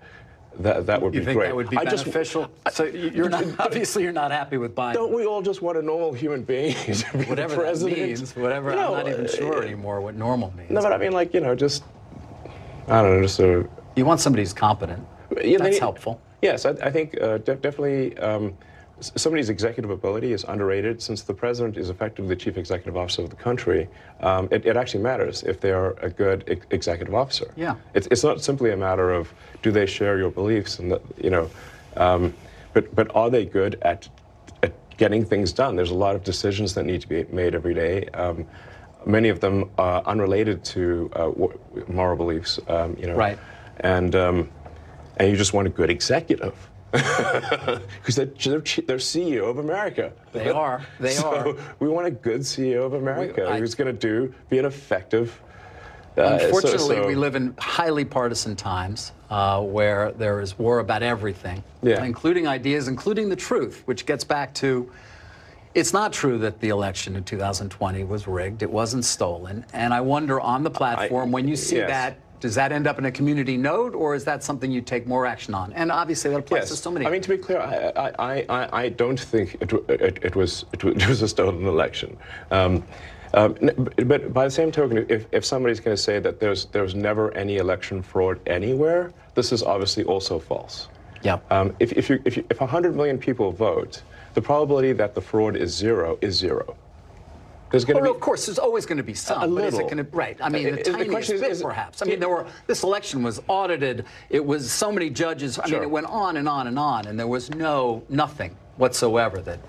that would be great. You think that would be beneficial? So you're not, obviously you're not happy with Biden. Don't we all just want a normal human being to be whatever the president? That means, whatever, I'm not even sure anymore what normal means. No, but I mean, like, you know, just, I don't know, just a... You want somebody who's competent. Yeah, that's helpful. Yes, I think definitely somebody's executive ability is underrated. Since the president is effectively the chief executive officer of the country, it actually matters if they are a good executive officer. Yeah. It's not simply a matter of do they share your beliefs, and you know, but are they good at getting things done? There's a lot of decisions that need to be made every day. Many of them are unrelated to moral beliefs. You know. Right. And you just want a good executive. Because they're CEO of America. They are. They are. We want a good CEO of America who's going to be an effective. Unfortunately, we live in highly partisan times where there is war about everything, including ideas, including the truth, which gets back to it's not true that the election in 2020 was rigged. It wasn't stolen. And I wonder on the platform, when you see that, does that end up in a community note, or is that something you take more action on? And obviously, that applies to so many. I mean, to be clear, I don't think it was a stolen election. But by the same token, if somebody's going to say that there's never any election fraud anywhere, this is obviously also false. Yeah. If 100 million people vote, the probability that the fraud is zero is zero. There's going to be, of course, there's always going to be some. A little. But is it going to, right? I mean, the tiniest bit, perhaps. I mean, this election was audited. It was so many judges. I mean, it went on and on and on, and there was nothing whatsoever that.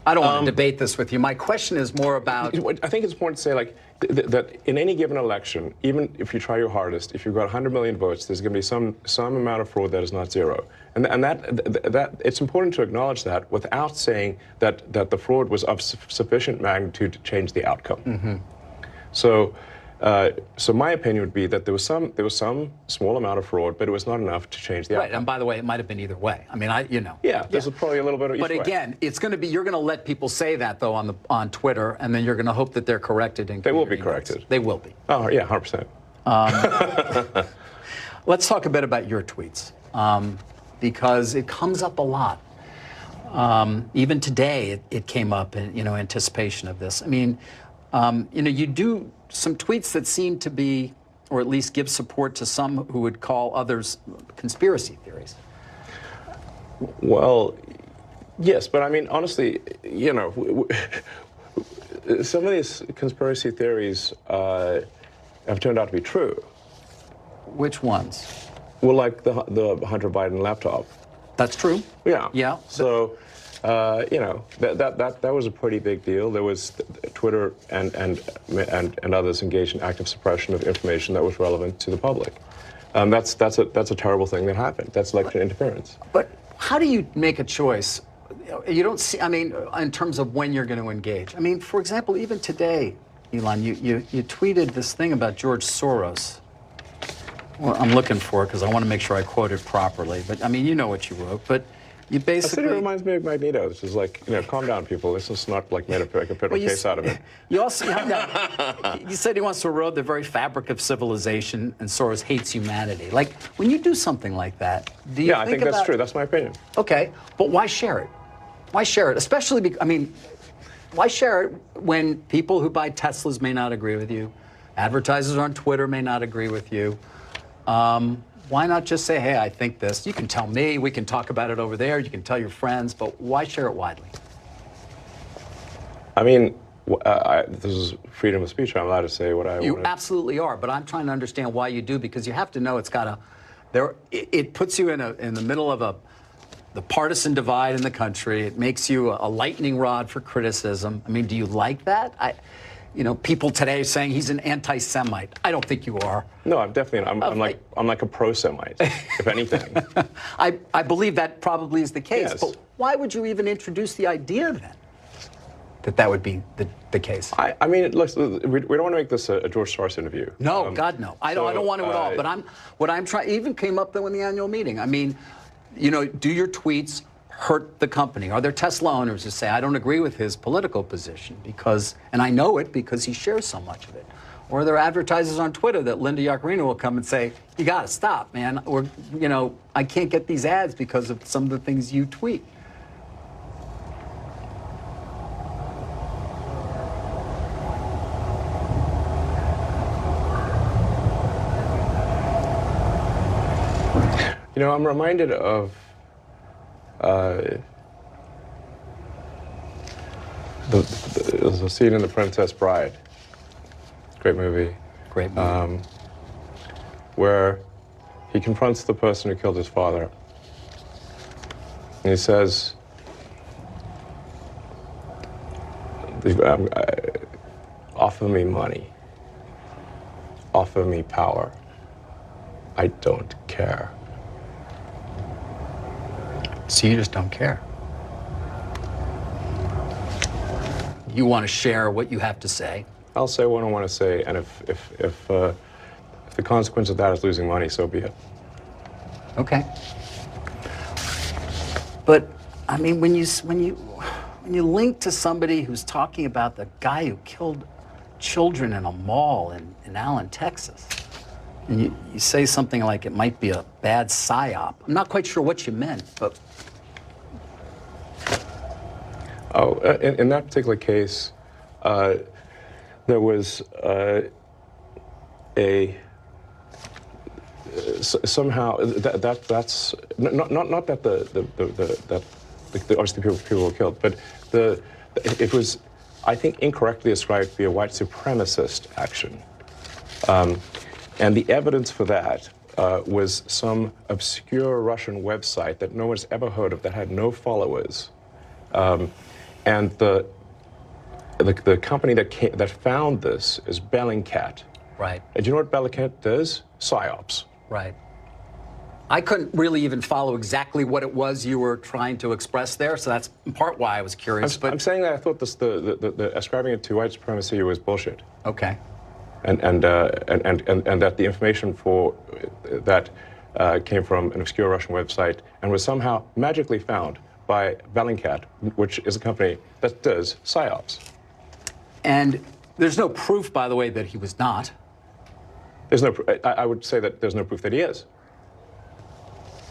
I don't want to debate this with you. My question is more about. I think it's important to say, like, that in any given election, even if you try your hardest, if you've got 100 million votes, there's going to be some amount of fraud that is not zero. And that it's important to acknowledge that without saying that the fraud was of sufficient magnitude to change the outcome. Mm-hmm. So my opinion would be that there was some small amount of fraud, but it was not enough to change the outcome. Right, and by the way, it might have been either way. I mean, you know. Yeah, there's probably a little bit of each way. But again, it's going to be, you're going to let people say that though on Twitter, and then you're going to hope that they're corrected. They will be corrected. They will be. Oh yeah, 100%. Let's talk a bit about your tweets. Because it comes up a lot. Even today, it came up in anticipation of this. I mean, you do some tweets that seem to be, or at least give support to some who would call others conspiracy theories. Well, yes, but I mean, honestly, some of these conspiracy theories have turned out to be true. Which ones? Well, like the Hunter Biden laptop. That's true. Yeah. Yeah. So, that was a pretty big deal. There was Twitter and others engaged in active suppression of information that was relevant to the public. That's a terrible thing that happened. That's election interference. But how do you make a choice? You don't see. I mean, in terms of when you're going to engage. I mean, for example, even today, Elon, you tweeted this thing about George Soros. Well, I'm looking for it because I want to make sure I quote it properly. But I mean, you know what you wrote. But you basically. It reminds me of Magneto. It's just like, calm down, people. This is not like made a federal case out of it. You also you said he wants to erode the very fabric of civilization, and Soros hates humanity. Like, when you do something like that, do you Yeah, I think that's true. That's my opinion. Okay, but why share it? Why share it? Especially, why share it when people who buy Teslas may not agree with you, advertisers on Twitter may not agree with you? Why not just say, hey, I think this. You can tell me, we can talk about it over there, you can tell your friends, but why share it widely? I mean, this is freedom of speech. I'm allowed to say what I want. You absolutely are, but I'm trying to understand why you do, because you have to know it's got it puts you in the middle of the partisan divide in the country. It makes you a lightning rod for criticism. I mean, do you like that? People today saying he's an anti-Semite. I don't think you are. No, I'm definitely. I'm like a pro-Semite, if anything. I believe that probably is the case. Yes. But why would you even introduce the idea then that would be the case? I mean, look, we don't want to make this a George Soros interview. No, God no. I don't want to at all. But what I'm trying even came up though in the annual meeting. I mean, do your tweets hurt the company? Are there Tesla owners who say, I don't agree with his political position and I know it because he shares so much of it? Or are there advertisers on Twitter that Linda Yaccarino will come and say, you got to stop, man. Or, I can't get these ads because of some of the things you tweet. I'm reminded of there's a scene in The Princess Bride. Great movie. Great movie. Where he confronts the person who killed his father. And he says, offer me money. Offer me power. I don't care. So you just don't care. You want to share what you have to say. I'll say what I want to say, and if the consequence of that is losing money, so be it. Okay. But I mean, when you link to somebody who's talking about the guy who killed children in a mall in Allen, Texas, and you say something like it might be a bad psyop. I'm not quite sure what you meant, but. Oh, in that particular case, there was somehow that's not that the obviously people were killed, but it was, I think, incorrectly ascribed to be a white supremacist action, and the evidence for that was some obscure Russian website that no one's ever heard of, that had no followers. And the company that found this is Bellingcat. Right. And do you know what Bellingcat does? PsyOps. Right. I couldn't really even follow exactly what it was you were trying to express there, so that's in part why I was curious. I'm saying that I thought the ascribing it to white supremacy was bullshit. Okay. And that the information for that came from an obscure Russian website and was somehow magically found by Bellingcat, which is a company that does PsyOps. And there's no proof, by the way, that he was not. There's no. I would say that there's no proof that he is.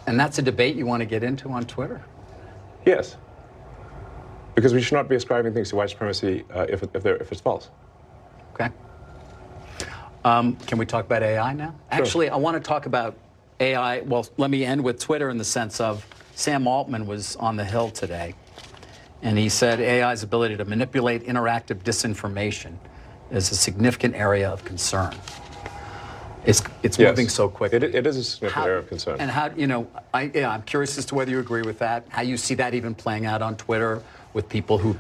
And that's a debate you want to get into on Twitter? Yes. Because we should not be ascribing things to white supremacy if it's false. Okay. Can we talk about AI now? Sure. Actually, I want to talk about AI. Well, let me end with Twitter in the sense of Sam Altman was on the Hill today, and he said AI's ability to manipulate interactive disinformation is a significant area of concern. It's Yes. moving so quickly. It is a significant area of concern. And how, I'm curious as to whether you agree with that, how you see that even playing out on Twitter with people who,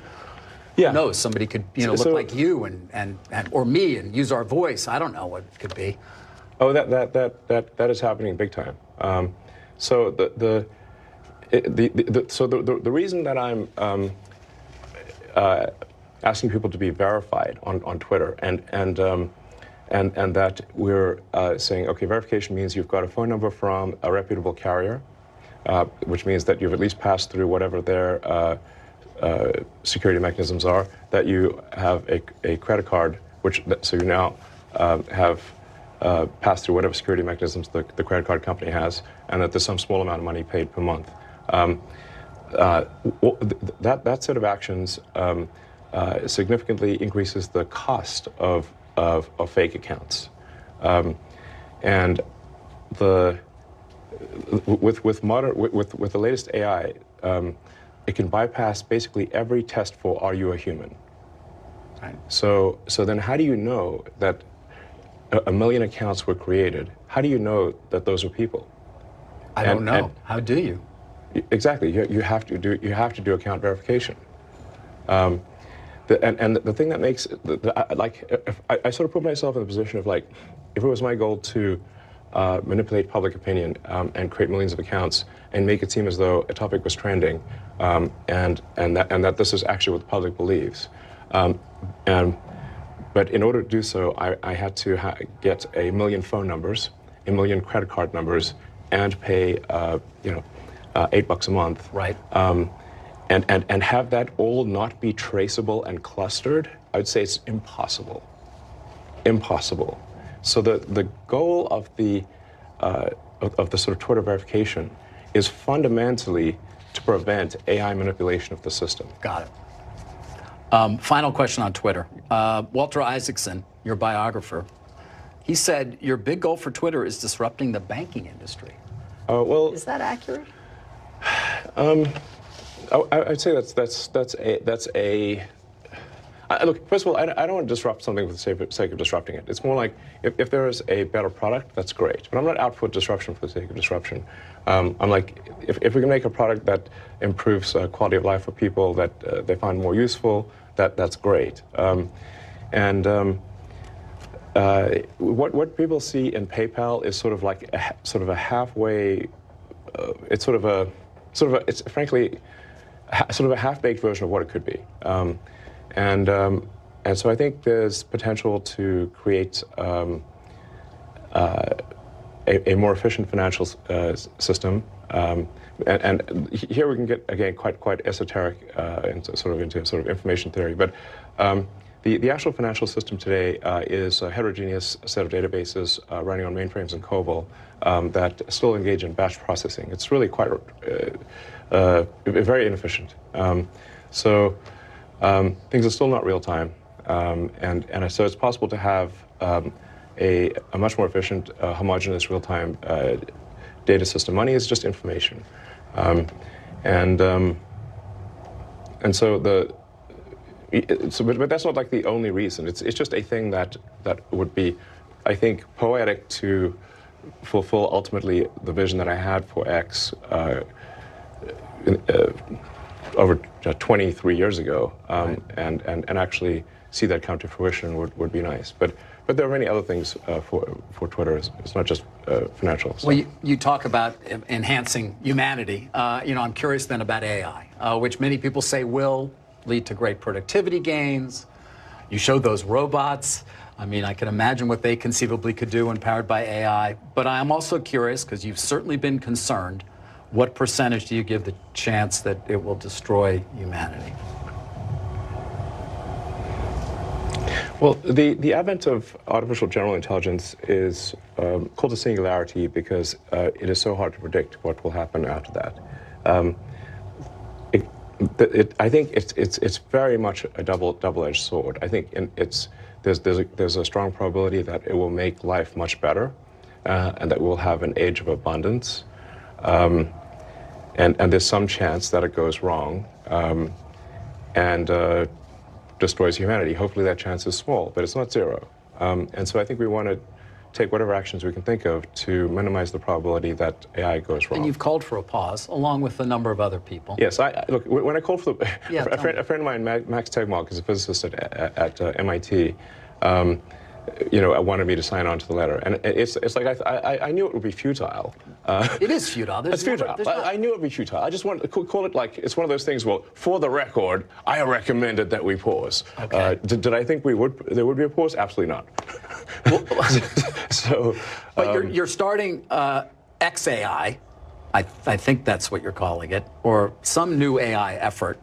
who knows, somebody could, look like you and or me and use our voice. I don't know what it could be. Oh, that is happening big time. So the reason that I'm asking people to be verified on Twitter and that we're saying, okay, verification means you've got a phone number from a reputable carrier, which means that you've at least passed through whatever their security mechanisms are, that you have a credit card, so you now have passed through whatever security mechanisms the credit card company has, and that there's some small amount of money paid per month. That set of actions significantly increases the cost of fake accounts, and with the latest AI, it can bypass basically every test for are you a human. Right. So then how do you know that a million accounts were created? How do you know that those are people? I don't know. How do you? Exactly. You have to do account verification. And the thing that makes I sort of put myself in the position of if it was my goal to manipulate public opinion and create millions of accounts and make it seem as though a topic was trending, and that this is actually what the public believes. But in order to do so, I had to get a million phone numbers, a million credit card numbers, and pay $8 a month. Right. And have that all not be traceable and clustered, I would say it's impossible. Impossible. So the goal of the sort of Twitter verification is fundamentally to prevent AI manipulation of the system. Got it. Final question on Twitter. Walter Isaacson, your biographer, he said your big goal for Twitter is disrupting the banking industry. Well, is that accurate? I'd say that's a. Look, first of all, I don't want to disrupt something for the sake of disrupting it. It's more like if there is a better product, that's great. But I'm not out for disruption for the sake of disruption. I'm like, if we can make a product that improves quality of life for people, that they find more useful, that's great. What people see in PayPal is sort of like a halfway. It's frankly sort of a half-baked version of what it could be. And so I think there's potential to create a more efficient financial system. And here we can get, again, quite esoteric into sort of information theory. But the actual financial system today is a heterogeneous set of databases running on mainframes and COBOL that still engage in batch processing. It's really quite very inefficient. So things are still not real time, and so it's possible to have a much more efficient, homogeneous real-time data system. Money is just information, and so but that's not like the only reason. It's just a thing that would be, I think, poetic to fulfill ultimately the vision that I had for X over 23 years ago, right. and actually see that come to fruition would be nice. But there are many other things for Twitter. It's not just financial stuff. Well, you talk about enhancing humanity. I'm curious then about AI, which many people say will lead to great productivity gains. You showed those robots. I mean, I can imagine what they conceivably could do when powered by AI. But I'm also curious, because you've certainly been concerned, what percentage do you give the chance that it will destroy humanity? Well, the advent of artificial general intelligence is called a singularity because it is so hard to predict what will happen after that. I think it's very much a double-edged sword. I think there's a strong probability that it will make life much better, and that we'll have an age of abundance. and there's some chance that it goes wrong and destroys humanity. Hopefully that chance is small, but it's not zero. And so I think we want to take whatever actions we can think of to minimize the probability that AI goes wrong. And you've called for a pause, along with a number of other people. Yes, look, when I called for a friend of mine, Max Tegmark, is a physicist at MIT, wanted me to sign on to the letter. And it's like I knew it would be futile. It is futile. It's futile. I knew it would be futile. I just wanted to call it like, it's one of those things, well, for the record, I recommended that we pause. Okay. Did I think there would be a pause? Absolutely not. But you're starting XAI, I think that's what you're calling it, or some new AI effort.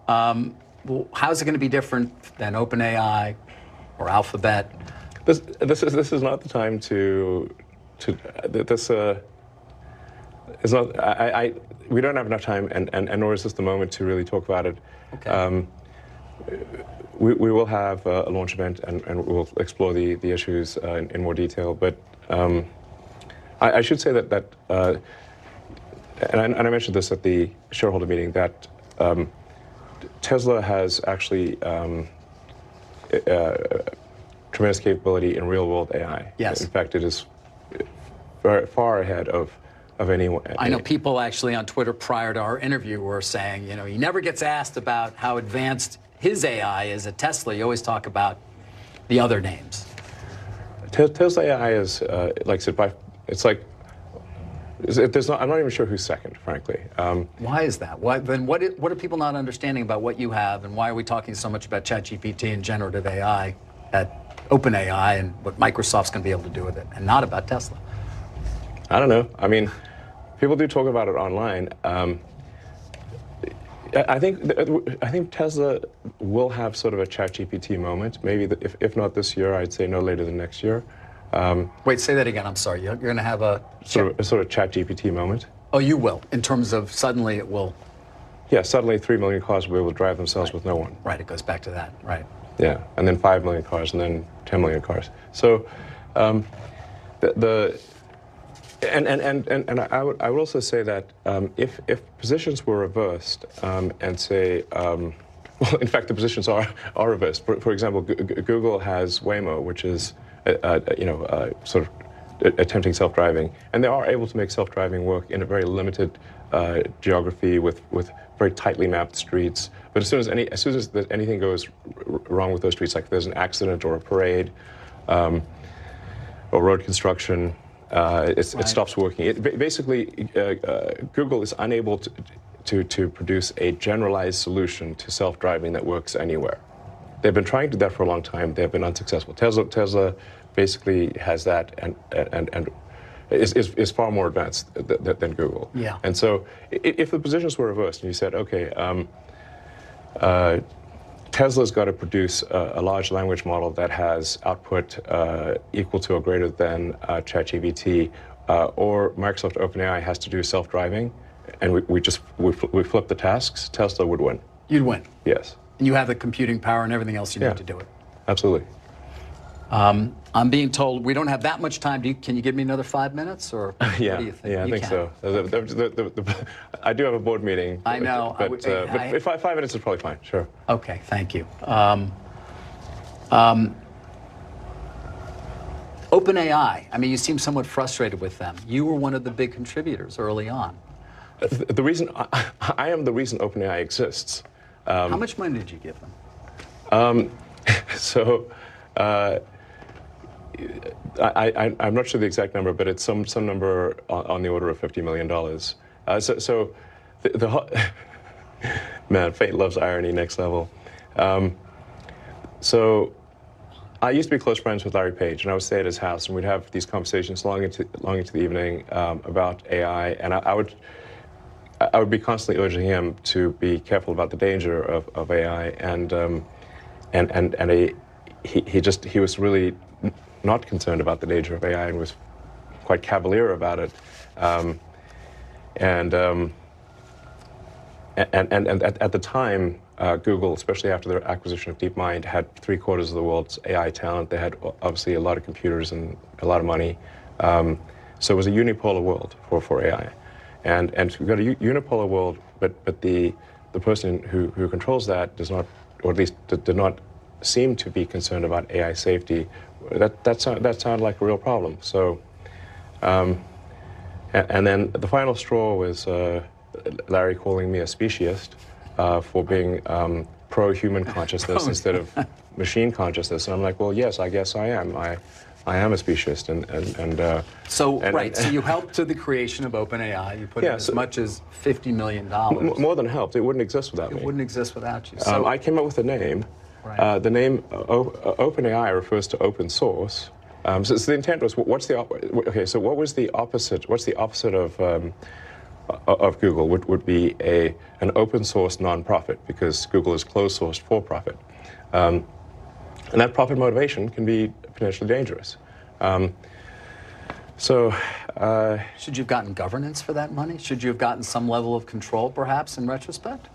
How's it going to be different than OpenAI or Alphabet? This is not the time we don't have enough time, and nor is this the moment to really talk about it. Okay. We will have a launch event, and we'll explore the issues in more detail. But I should say that and I mentioned this at the shareholder meeting, that Tesla has actually tremendous capability in real-world AI. Yes. In fact, it is very far ahead of anyone. I know people actually on Twitter prior to our interview were saying, he never gets asked about how advanced his AI is at Tesla. You always talk about the other names. Tesla AI is, like I said, I'm not even sure who's second, frankly. Why is that? What are people not understanding about what you have, and why are we talking so much about ChatGPT and generative AI at OpenAI and what Microsoft's going to be able to do with it, and not about Tesla? I don't know. I mean, people do talk about it online. I think Tesla will have sort of a ChatGPT moment. Maybe if not this year, I'd say no later than next year. Wait, say that again. I'm sorry. You're going to have a sort of ChatGPT moment. Oh, you will. In terms of suddenly it will. Yeah, suddenly 3 million cars will be able to drive themselves with no one. Right. It goes back to that. Right. Yeah, and then 5 million cars, and then 10 million cars. So, and I would also say that if positions were reversed and say, well, in fact, the positions are reversed. For example, Google has Waymo, which is sort of attempting self-driving, and they are able to make self-driving work in a very limited geography with very tightly mapped streets. But as soon as anything goes wrong with those streets, like if there's an accident or a parade or road construction, it stops working. Basically, Google is unable to produce a generalized solution to self-driving that works anywhere. They've been trying to do that for a long time. They've been unsuccessful. Tesla basically has that and is far more advanced than Google. Yeah. And so if the positions were reversed and you said, okay, Tesla's got to produce a large language model that has output equal to or greater than ChatGPT, or Microsoft OpenAI has to do self-driving, and we flip the tasks, Tesla would win. You'd win. Yes. And you have the computing power and everything else you need to do it. Absolutely. I'm being told we don't have that much time. Can you give me another 5 minutes, or what do you think? Yeah, I think so. I do have a board meeting. I know. But 5 minutes is probably fine, sure. Okay, thank you. OpenAI, I mean, you seem somewhat frustrated with them. You were one of the big contributors early on. The reason, I am the reason OpenAI exists. How much money did you give them? I'm not sure the exact number, but it's some number on the order of $50 million. Man, fate loves irony, next level. So I used to be close friends with Larry Page, and I would stay at his house, and we'd have these conversations long into the evening about AI, and I would be constantly urging him to be careful about the danger of AI, and he was really not concerned about the danger of AI and was quite cavalier about it. And at the time, Google, especially after their acquisition of DeepMind, had 3/4 of the world's AI talent. They had obviously a lot of computers and a lot of money. So it was a unipolar world for AI. and we've got a unipolar world, but the person who controls that does not, or at least did not seem to be concerned about AI safety. That sounded like a real problem. So, and then the final straw was Larry calling me a speciesist for being pro-human consciousness instead of machine consciousness. And I'm like, well, yes, I guess I am. I am a speciesist, So you helped to the creation of OpenAI. You put in as much as $50 million. More than helped. It wouldn't exist without me. It wouldn't exist without you. So I came up with a name. Right. The name OpenAI refers to open source. So the intent was, what's the opposite? What's the opposite of Google? Would be an open source nonprofit, because Google is closed source for profit, and that profit motivation can be potentially dangerous. Should you have gotten governance for that money? Should you have gotten some level of control, perhaps, in retrospect?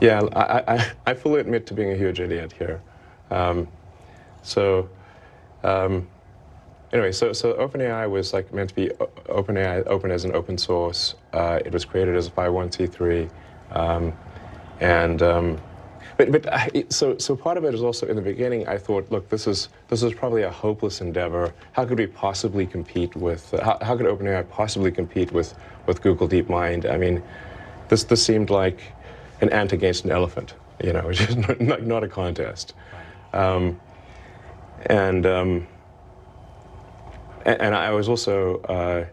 Yeah, I fully admit to being a huge idiot here. Anyway, so OpenAI was meant to be OpenAI, open as an open source. It was created as a 501c3, so part of it is also, in the beginning, I thought, look, this is probably a hopeless endeavor. How could we possibly compete with? How could OpenAI possibly compete with Google DeepMind? I mean, this seemed like an ant against an elephant, which is not a contest. And I was also, I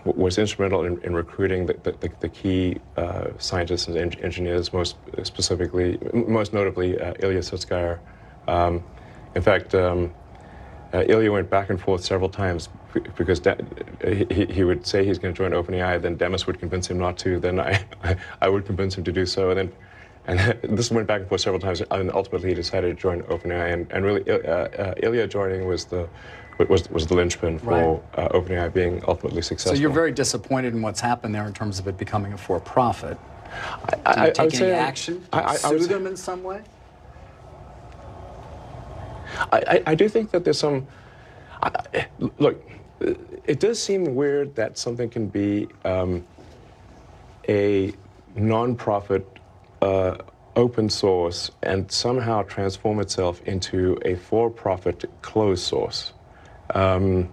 was instrumental in recruiting the key scientists and engineers, most notably Ilya Sutskever. In fact, Ilya went back and forth several times because he would say he's going to join OpenAI, then Demis would convince him not to, then I would convince him to do so, and this went back and forth several times, and ultimately he decided to join OpenAI, and really Ilya joining was the linchpin for OpenAI being ultimately successful. So you're very disappointed in what's happened there in terms of it becoming a for-profit. Did you take any action to sue them in some way? I do think that there's some. Look, it does seem weird that something can be a non-profit, open source, and somehow transform itself into a for-profit closed source. I mean,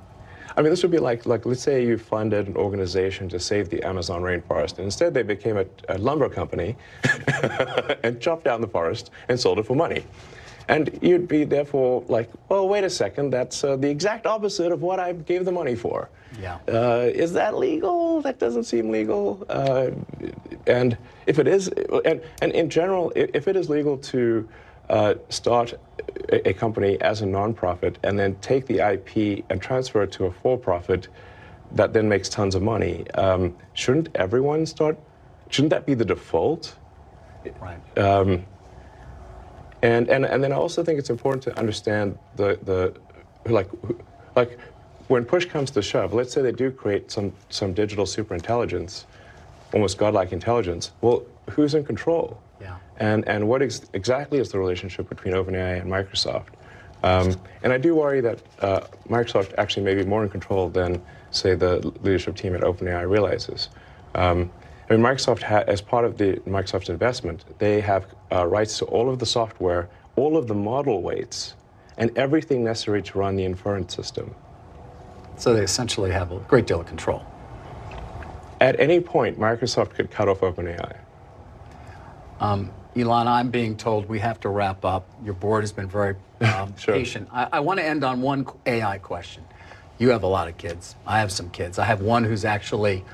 this would be like let's say you funded an organization to save the Amazon rainforest, and instead they became a lumber company and chopped down the forest and sold it for money. And you'd be therefore like, well, wait a second, that's the exact opposite of what I gave the money for. Yeah. Is that legal? That doesn't seem legal. And if it is, and in general, if it is legal to start a company as a nonprofit and then take the IP and transfer it to a for-profit that then makes tons of money, shouldn't everyone start? Shouldn't that be the default? Right. And then I also think it's important to understand like when push comes to shove, let's say they do create some digital superintelligence, almost godlike intelligence. Well, who's in control? Yeah. And what exactly is the relationship between OpenAI and Microsoft? And I do worry that Microsoft actually may be more in control than, say, the leadership team at OpenAI realizes. I mean, Microsoft, as part of the Microsoft investment, they have rights to all of the software, all of the model weights, and everything necessary to run the inference system. So they essentially have a great deal of control. At any point, Microsoft could cut off OpenAI. Elon, I'm being told we have to wrap up. Your board has been very Sure. patient. I want to end on one AI question. You have a lot of kids. I have some kids. I have one who's actually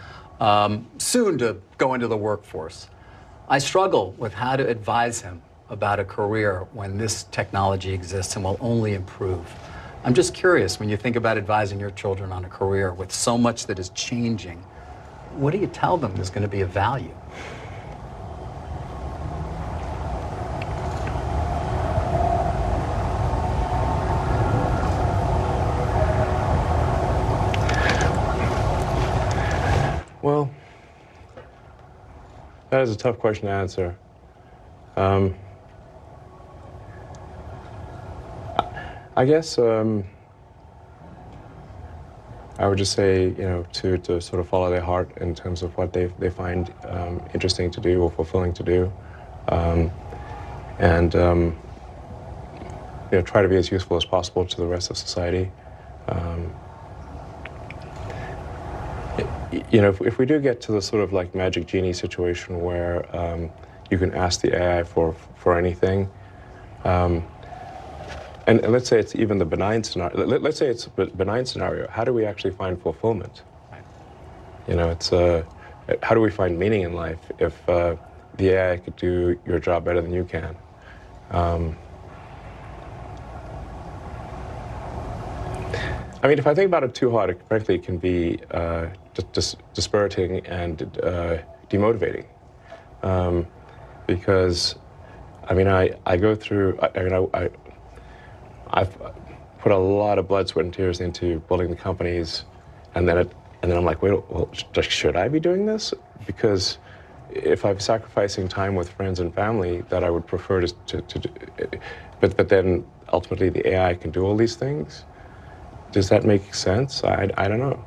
soon to go into the workforce. I struggle with how to advise him about a career when this technology exists and will only improve. I'm just curious, when you think about advising your children on a career with so much that is changing, what do you tell them is going to be of value? Well, that is a tough question to answer. I guess I would just say, to sort of follow their heart in terms of what they find interesting to do or fulfilling to do, and try to be as useful as possible to the rest of society. If we do get to the sort of like magic genie situation where you can ask the AI for anything, and let's say it's even the benign scenario. Let's say it's a benign scenario. How do we actually find fulfillment? It's how do we find meaning in life if the AI could do your job better than you can? I mean, if I think about it too hard, frankly, it can be dispiriting and demotivating. Because, I mean, I go through. I've put a lot of blood, sweat, and tears into building the companies, and then I'm like, wait, well, should I be doing this? Because if I'm sacrificing time with friends and family that I would prefer to do, but then ultimately the AI can do all these things. Does that make sense? I don't know.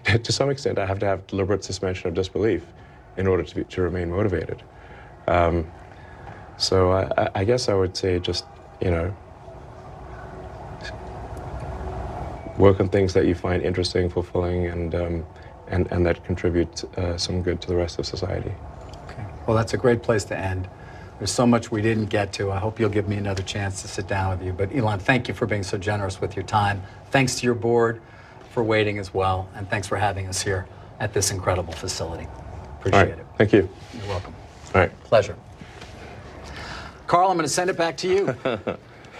To some extent, I have to have deliberate suspension of disbelief in order to remain motivated. So I guess I would say just, work on things that you find interesting, fulfilling, and that contribute some good to the rest of society. Okay. Well, that's a great place to end. There's so much we didn't get to. I hope you'll give me another chance to sit down with you. But Elon, thank you for being so generous with your time. Thanks to your board for waiting as well. And thanks for having us here at this incredible facility. Appreciate it. Thank you. You're welcome. All right. Pleasure. Carl, I'm going to send it back to you.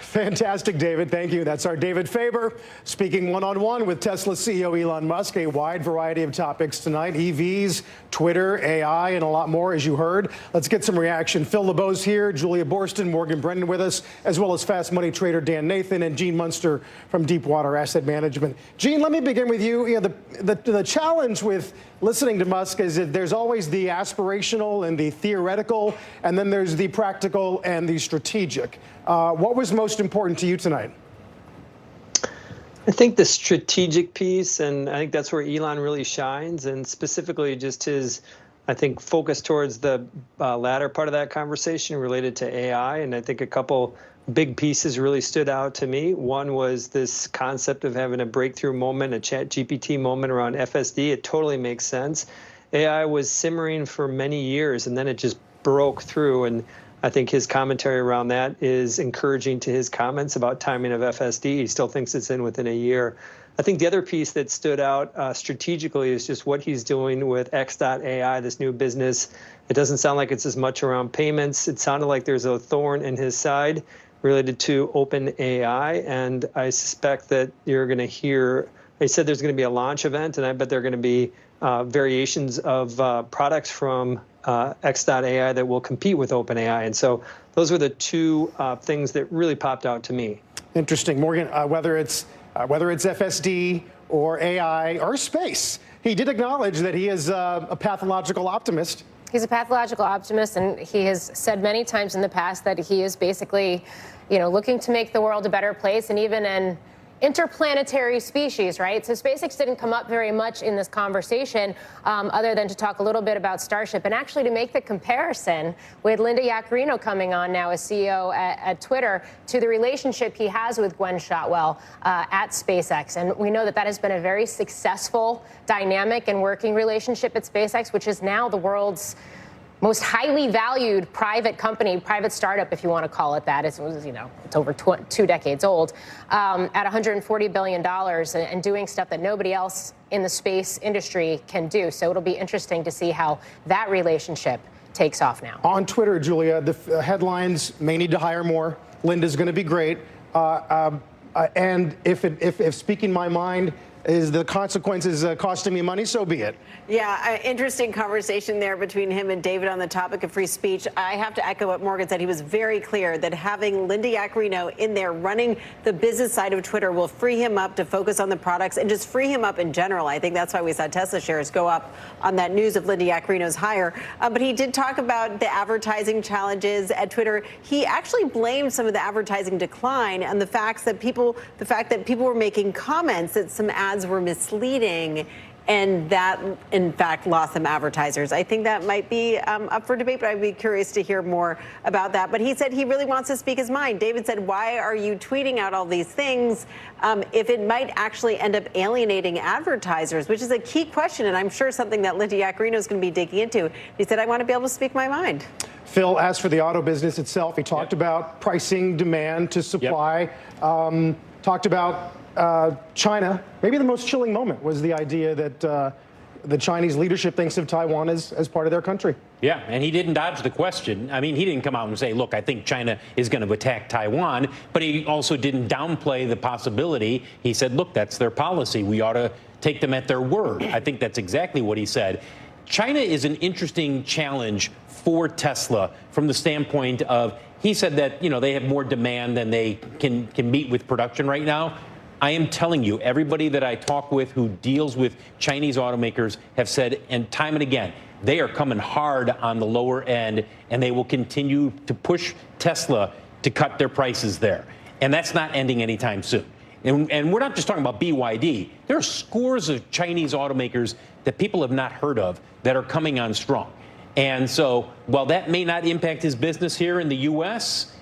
Fantastic, David. Thank you. That's our David Faber speaking one-on-one with Tesla CEO Elon Musk. A wide variety of topics tonight: EVs, Twitter, AI, and a lot more, as you heard. Let's get some reaction. Phil LeBeau's here, Julia Borston, Morgan Brennan with us, as well as fast money trader Dan Nathan and Gene Munster from Deepwater Asset Management. Gene, let me begin with you. The challenge with listening to Musk is that there's always the aspirational and the theoretical, and then there's the practical and the strategic. What was most important to you tonight? I think the strategic piece, and I think that's where Elon really shines, and specifically just his, I think, focus towards the latter part of that conversation related to AI. And I think a couple big pieces really stood out to me. One was this concept of having a breakthrough moment, a ChatGPT moment around FSD. It totally makes sense. AI was simmering for many years, and then it just broke through. And I think his commentary around that is encouraging to his comments about timing of FSD. He still thinks it's in within a year. I think the other piece that stood out strategically is just what he's doing with X.AI, this new business. It doesn't sound like it's as much around payments. It sounded like there's a thorn in his side related to OpenAI, and I suspect that you're going to hear, they said there's going to be a launch event, and I bet there are going to be variations of products from X.AI that will compete with OpenAI. And so those were the two things that really popped out to me. Interesting. Morgan, whether it's FSD or AI or space, he did acknowledge that he is a pathological optimist. He's a pathological optimist, and he has said many times in the past that he is basically, looking to make the world a better place, and even an interplanetary species, right? So SpaceX didn't come up very much in this conversation, other than to talk a little bit about Starship, and actually to make the comparison with Linda Yaccarino coming on now as CEO at Twitter to the relationship he has with Gwen Shotwell at SpaceX. And we know that that has been a very successful dynamic and working relationship at SpaceX, which is now the world's most highly valued private company, private startup, if you want to call it that. It's over 2 decades old, at $140 billion and doing stuff that nobody else in the space industry can do. So it'll be interesting to see how that relationship takes off now. On Twitter, Julia, the headlines may need to hire more. Linda's going to be great. And if speaking my mind, is the consequences costing me money? So be it. Yeah, interesting conversation there between him and David on the topic of free speech. I have to echo what Morgan said. He was very clear that having Linda Yaccarino in there running the business side of Twitter will free him up to focus on the products and just free him up in general. I think that's why we saw Tesla shares go up on that news of Linda Yaccarino's hire. But he did talk about the advertising challenges at Twitter. He actually blamed some of the advertising decline on the fact that people were making comments that some ads were misleading, and that, in fact, lost some advertisers. I think that might be up for debate, but I'd be curious to hear more about that. But he said he really wants to speak his mind. David said, why are you tweeting out all these things if it might actually end up alienating advertisers, which is a key question, and I'm sure something that Linda Yaccarino is going to be digging into. He said, I want to be able to speak my mind. Phil, as for the auto business itself, he talked about pricing, demand to supply, talked about China. Maybe the most chilling moment was the idea that the Chinese leadership thinks of Taiwan as part of their country. Yeah, and he didn't dodge the question. I mean, he didn't come out and say, look, I think China is going to attack Taiwan, but he also didn't downplay the possibility. He said, look, that's their policy. We ought to take them at their word. I think that's exactly what he said. China is an interesting challenge for Tesla from the standpoint of, he said that, you know, they have more demand than they can meet with production right now. I am telling you, everybody that I talk with who deals with Chinese automakers have said, and time and again, they are coming hard on the lower end, and they will continue to push Tesla to cut their prices there. And that's not ending anytime soon. And we're not just talking about BYD. There are scores of Chinese automakers that people have not heard of that are coming on strong. And so while that may not impact his business here in the U.S.,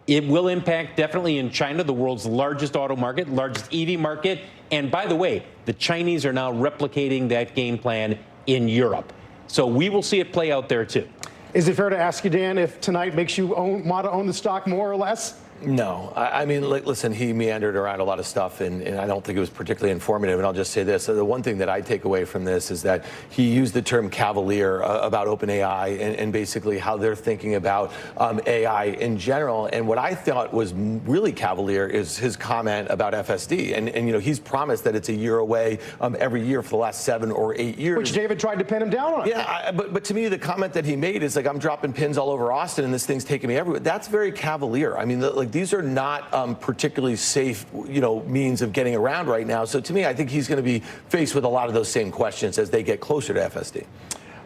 it will impact definitely in China, the world's largest auto market, largest EV market. And by the way, the Chinese are now replicating that game plan in Europe. So we will see it play out there, too. Is it fair to ask you, Dan, if tonight makes you want to own the stock more or less? No. I mean, listen, he meandered around a lot of stuff, and I don't think it was particularly informative. And I'll just say this. The one thing that I take away from this is that he used the term cavalier about OpenAI and basically how they're thinking about AI in general. And what I thought was really cavalier is his comment about FSD. And you know, he's promised that it's a year away every year for the last 7 or 8 years. Which David tried to pin him down on. Yeah, but to me, the comment that he made is like, I'm dropping pins all over Austin and this thing's taking me everywhere. That's very cavalier. I mean, like, these are not particularly safe, you know, means of getting around right now. So to me, I think he's going to be faced with a lot of those same questions as they get closer to FSD.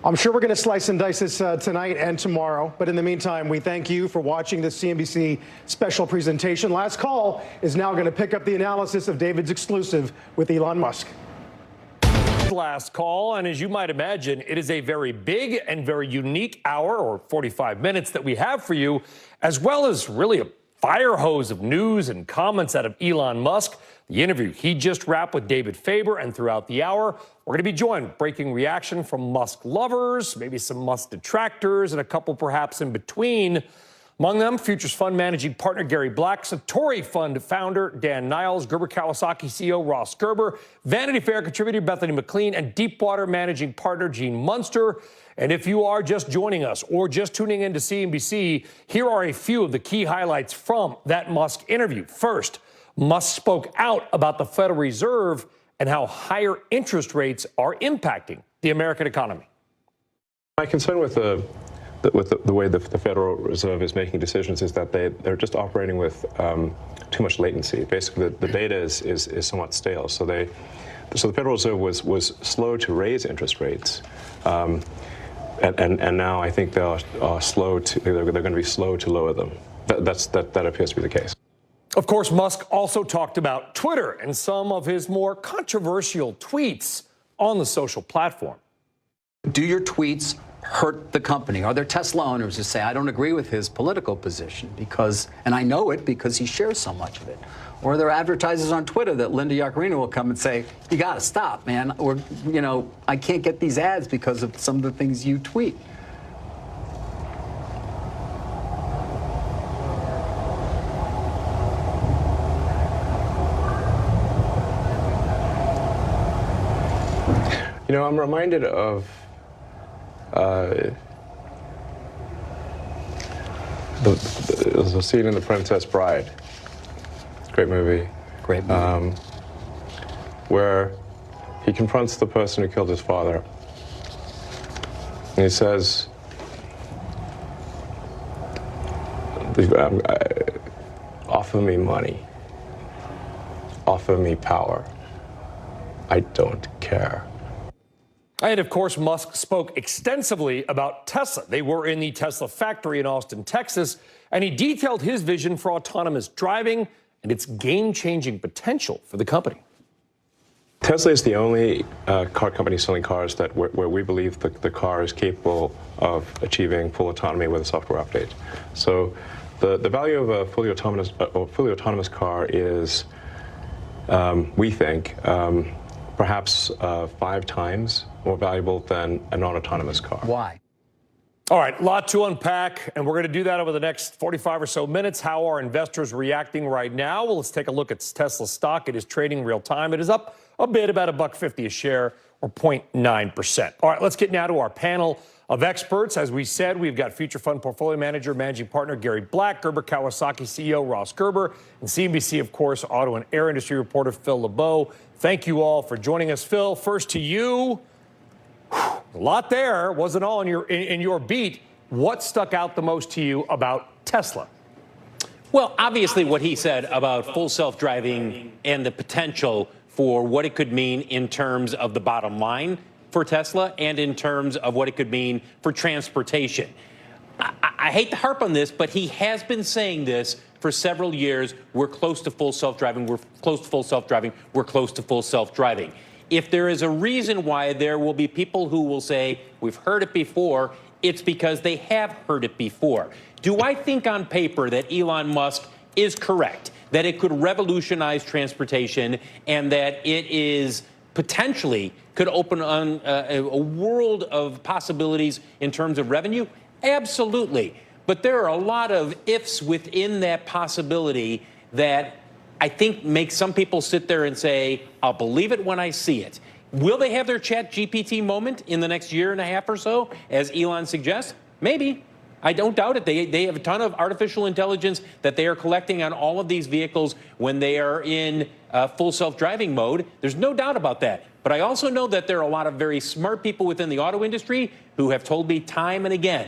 I'm sure we're going to slice and dice this tonight and tomorrow. But in the meantime, we thank you for watching this CNBC special presentation. Last Call is now going to pick up the analysis of David's exclusive with Elon Musk. Last Call, and as you might imagine, it is a very big and very unique hour or 45 minutes that we have for you, as well as really a fire hose of news and comments out of Elon Musk. The interview he just wrapped with David Faber, and throughout the hour, we're going to be joined with breaking reaction from Musk lovers, maybe some Musk detractors, and a couple perhaps in between. Among them, Futures Fund Managing Partner Gary Black, Satori Fund founder Dan Niles, Gerber Kawasaki CEO Ross Gerber, Vanity Fair contributor Bethany McLean, and Deepwater Managing Partner Gene Munster. And if you are just joining us or just tuning in to CNBC, here are a few of the key highlights from that Musk interview. First, Musk spoke out about the Federal Reserve and how higher interest rates are impacting the American economy. My concern with the way the Federal Reserve is making decisions is that they're just operating with too much latency. Basically, the data is somewhat stale. So the Federal Reserve was slow to raise interest rates. And now I think they're going to be slow to lower them. That appears to be the case. Of course, Musk also talked about Twitter and some of his more controversial tweets on the social platform. Do your tweets hurt the company? Are there Tesla owners who say, I don't agree with his political position because, and I know it because he shares so much of it? Or are there advertisers on Twitter that Linda Yaccarino will come and say, you got to stop, man, or, you know, I can't get these ads because of some of the things you tweet? You know, I'm reminded of the scene in The Princess Bride. Great movie. Great movie. where he confronts the person who killed his father. And he says, offer me money, offer me power. I don't care. And of course, Musk spoke extensively about Tesla. They were in the Tesla factory in Austin, Texas, and he detailed his vision for autonomous driving and its game-changing potential for the company. Tesla is the only car company selling cars where we believe the car is capable of achieving full autonomy with a software update. So the value of a fully autonomous car is, we think, perhaps 5 times more valuable than a non-autonomous car. Why? All right, a lot to unpack, and we're going to do that over the next 45 or so minutes. How are investors reacting right now? Well, let's take a look at Tesla stock. It is trading real time. It is up a bit, about $1.50 a share, or 0.9%. All right, let's get now to our panel of experts. As we said, we've got Future Fund Portfolio Manager, Managing Partner Gary Black, Gerber Kawasaki CEO Ross Gerber, and CNBC, of course, Auto and Air Industry reporter Phil LeBeau. Thank you all for joining us. Phil, first to you. A lot there, wasn't all in your beat. What stuck out the most to you about Tesla? Well, obviously what he said about full self-driving and the potential for what it could mean in terms of the bottom line for Tesla and in terms of what it could mean for transportation. I hate to harp on this, but he has been saying this for several years. We're close to full self-driving. We're close to full self-driving. We're close to full self-driving. If there is a reason why there will be people who will say, we've heard it before, it's because they have heard it before. Do I think on paper that Elon Musk is correct, that it could revolutionize transportation and that it is potentially could open on a world of possibilities in terms of revenue? Absolutely. But there are a lot of ifs within that possibility that I think make some people sit there and say, I'll believe it when I see it. Will they have their ChatGPT moment in the next year and a half or so, as Elon suggests? Maybe. I don't doubt it. They have a ton of artificial intelligence that they are collecting on all of these vehicles when they are in full self-driving mode. There's no doubt about that. But I also know that there are a lot of very smart people within the auto industry who have told me time and again,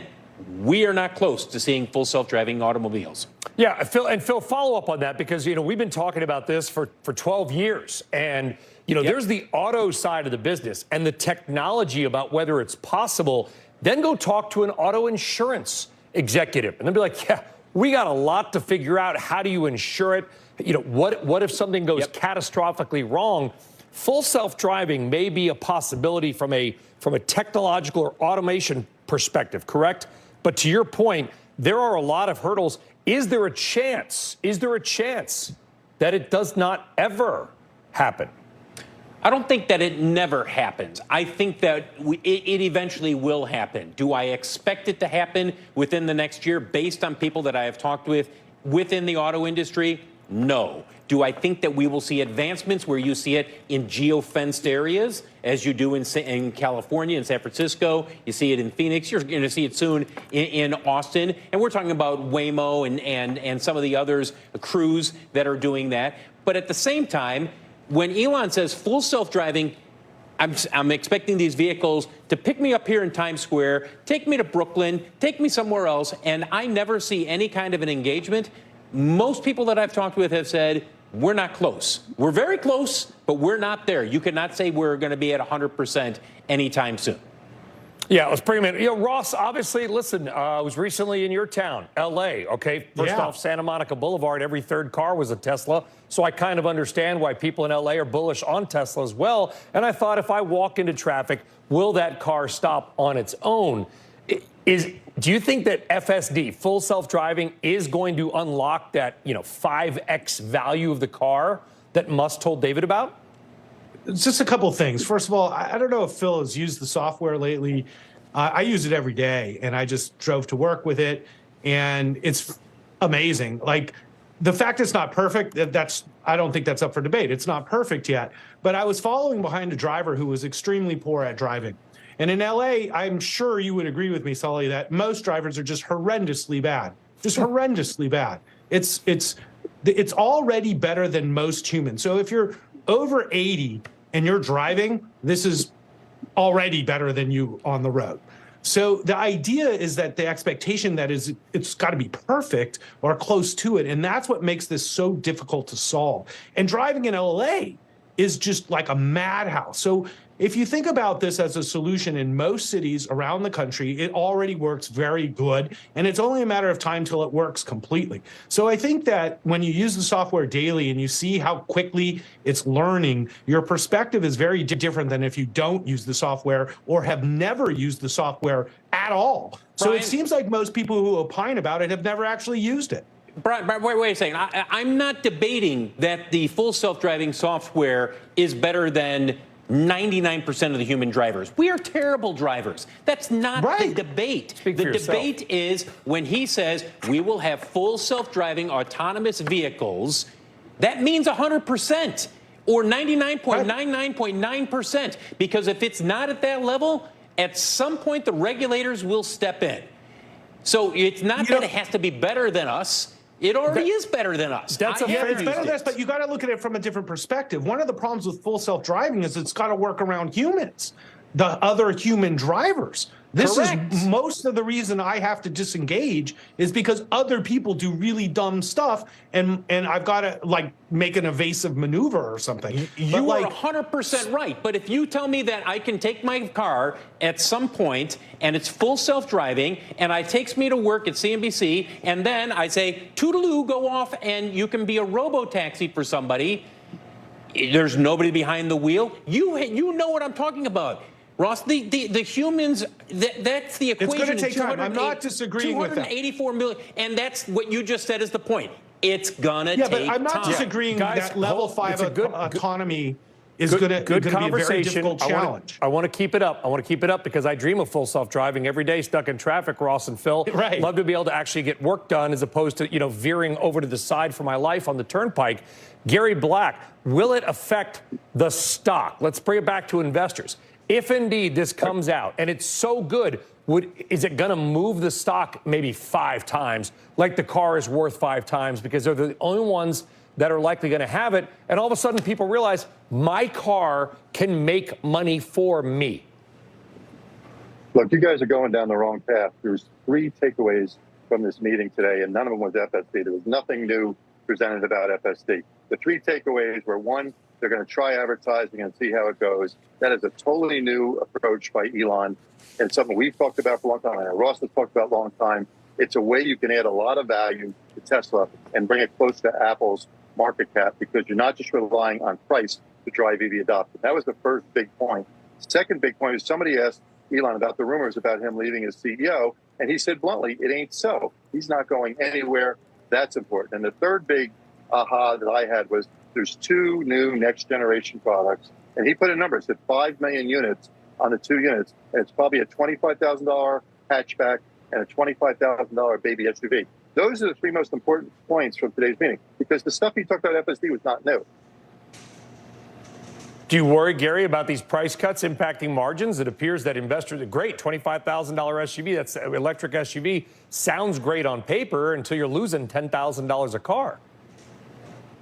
we are not close to seeing full self-driving automobiles. Yeah, Phil, follow up on that because, we've been talking about this for 12 years. And, there's the auto side of the business and the technology about whether it's possible. Then go talk to an auto insurance executive and they'll be like, yeah, we got a lot to figure out. How do you insure it? What if something goes catastrophically wrong? Full self-driving may be a possibility from a technological or automation perspective, correct? But to your point, there are a lot of hurdles. Is there a chance that it does not ever happen? I don't think that it never happens. I think that it eventually will happen. Do I expect it to happen within the next year based on people that I have talked with within the auto industry? No. Do I think that we will see advancements where you see it in geo-fenced areas, as you do in California, in San Francisco? You see it in Phoenix. You're going to see it soon in Austin. And we're talking about Waymo and some of the others, Cruise, that are doing that. But at the same time, when Elon says full self-driving, I'm expecting these vehicles to pick me up here in Times Square, take me to Brooklyn, take me somewhere else, and I never see any kind of an engagement. Most people that I've talked with have said, we're not close. We're very close, but we're not there. You cannot say we're going to be at 100% anytime soon. Yeah, let's bring him in. Ross, obviously, listen, I was recently in your town, L.A., okay? First off, Santa Monica Boulevard, every third car was a Tesla. So I kind of understand why people in L.A. are bullish on Tesla as well. And I thought if I walk into traffic, will that car stop on its own? Do you think that FSD, full self-driving, is going to unlock that, 5x value of the car that Musk told David about? Just a couple of things. First of all, I don't know if Phil has used the software lately. I use it every day, and I just drove to work with it, and it's amazing. Like, the fact it's not perfect, I don't think that's up for debate. It's not perfect yet. But I was following behind a driver who was extremely poor at driving. And in LA, I'm sure you would agree with me, Sully, that most drivers are just horrendously bad. Just horrendously bad. It's already better than most humans. So if you're over 80 and you're driving, this is already better than you on the road. So the idea is that the expectation that is it's got to be perfect or close to it. And that's what makes this so difficult to solve. And driving in LA is just like a madhouse. So if you think about this as a solution in most cities around the country, it already works very good. And it's only a matter of time till it works completely. So I think that when you use the software daily and you see how quickly it's learning, your perspective is very different than if you don't use the software or have never used the software at all. So Brian, it seems like most people who opine about it have never actually used it. Brian, wait a second. I'm not debating that the full self-driving software is better than 99% of the human drivers. We are terrible drivers. That's not the debate. The debate is when he says we will have full self-driving autonomous vehicles, that means 100% or 99.99.9%. Because if it's not at that level, at some point the regulators will step in. So it's not that it has to be better than us. It already is better than us. It's better than us, but you got to look at it from a different perspective. One of the problems with full self-driving is it's got to work around humans, the other human drivers. This is most of the reason I have to disengage is because other people do really dumb stuff, and I've got to like make an evasive maneuver or something. You are 100% right. But if you tell me that I can take my car at some point and it's full self-driving and it takes me to work at CNBC and then I say, toodaloo, go off and you can be a RoboTaxi for somebody, there's nobody behind the wheel. You know what I'm talking about. Ross, the humans, that's the equation. It's going to take time. I'm not disagreeing with that. 284 million, and that's what you just said is the point. It's going to take time. Yeah, but I'm not disagreeing that level 5 autonomy is going to be a very difficult challenge. I want to keep it up. I want to keep it up because I dream of full self-driving every day, stuck in traffic, Ross and Phil. Right. Love to be able to actually get work done as opposed to, veering over to the side for my life on the turnpike. Gary Black, will it affect the stock? Let's bring it back to investors. If indeed this comes out and it's so good, is it going to move the stock maybe 5 times, like the car is worth 5 times, because they're the only ones that are likely going to have it, and all of a sudden people realize my car can make money for me? Look, you guys are going down the wrong path. There's 3 takeaways from this meeting today, and none of them was FSD. There was nothing new presented about FSD. The 3 takeaways were, 1, they're going to try advertising and see how it goes. That is a totally new approach by Elon, and something we've talked about for a long time, and Ross has talked about a long time. It's a way you can add a lot of value to Tesla and bring it close to Apple's market cap, because you're not just relying on price to drive EV adoption. That was the first big point. Second big point is somebody asked Elon about the rumors about him leaving as CEO, and he said bluntly, it ain't so. He's not going anywhere. That's important. And the third big aha that I had was there's 2 new next generation products, and he put a number, it said 5 million units on the 2 units, and it's probably a $25,000 hatchback and a $25,000 baby SUV. Those are the 3 most important points from today's meeting, because the stuff he talked about FSD was not new. Do you worry, Gary, about these price cuts impacting margins? It appears that investors are great. $25,000 SUV, that's electric SUV, sounds great on paper until you're losing $10,000 a car.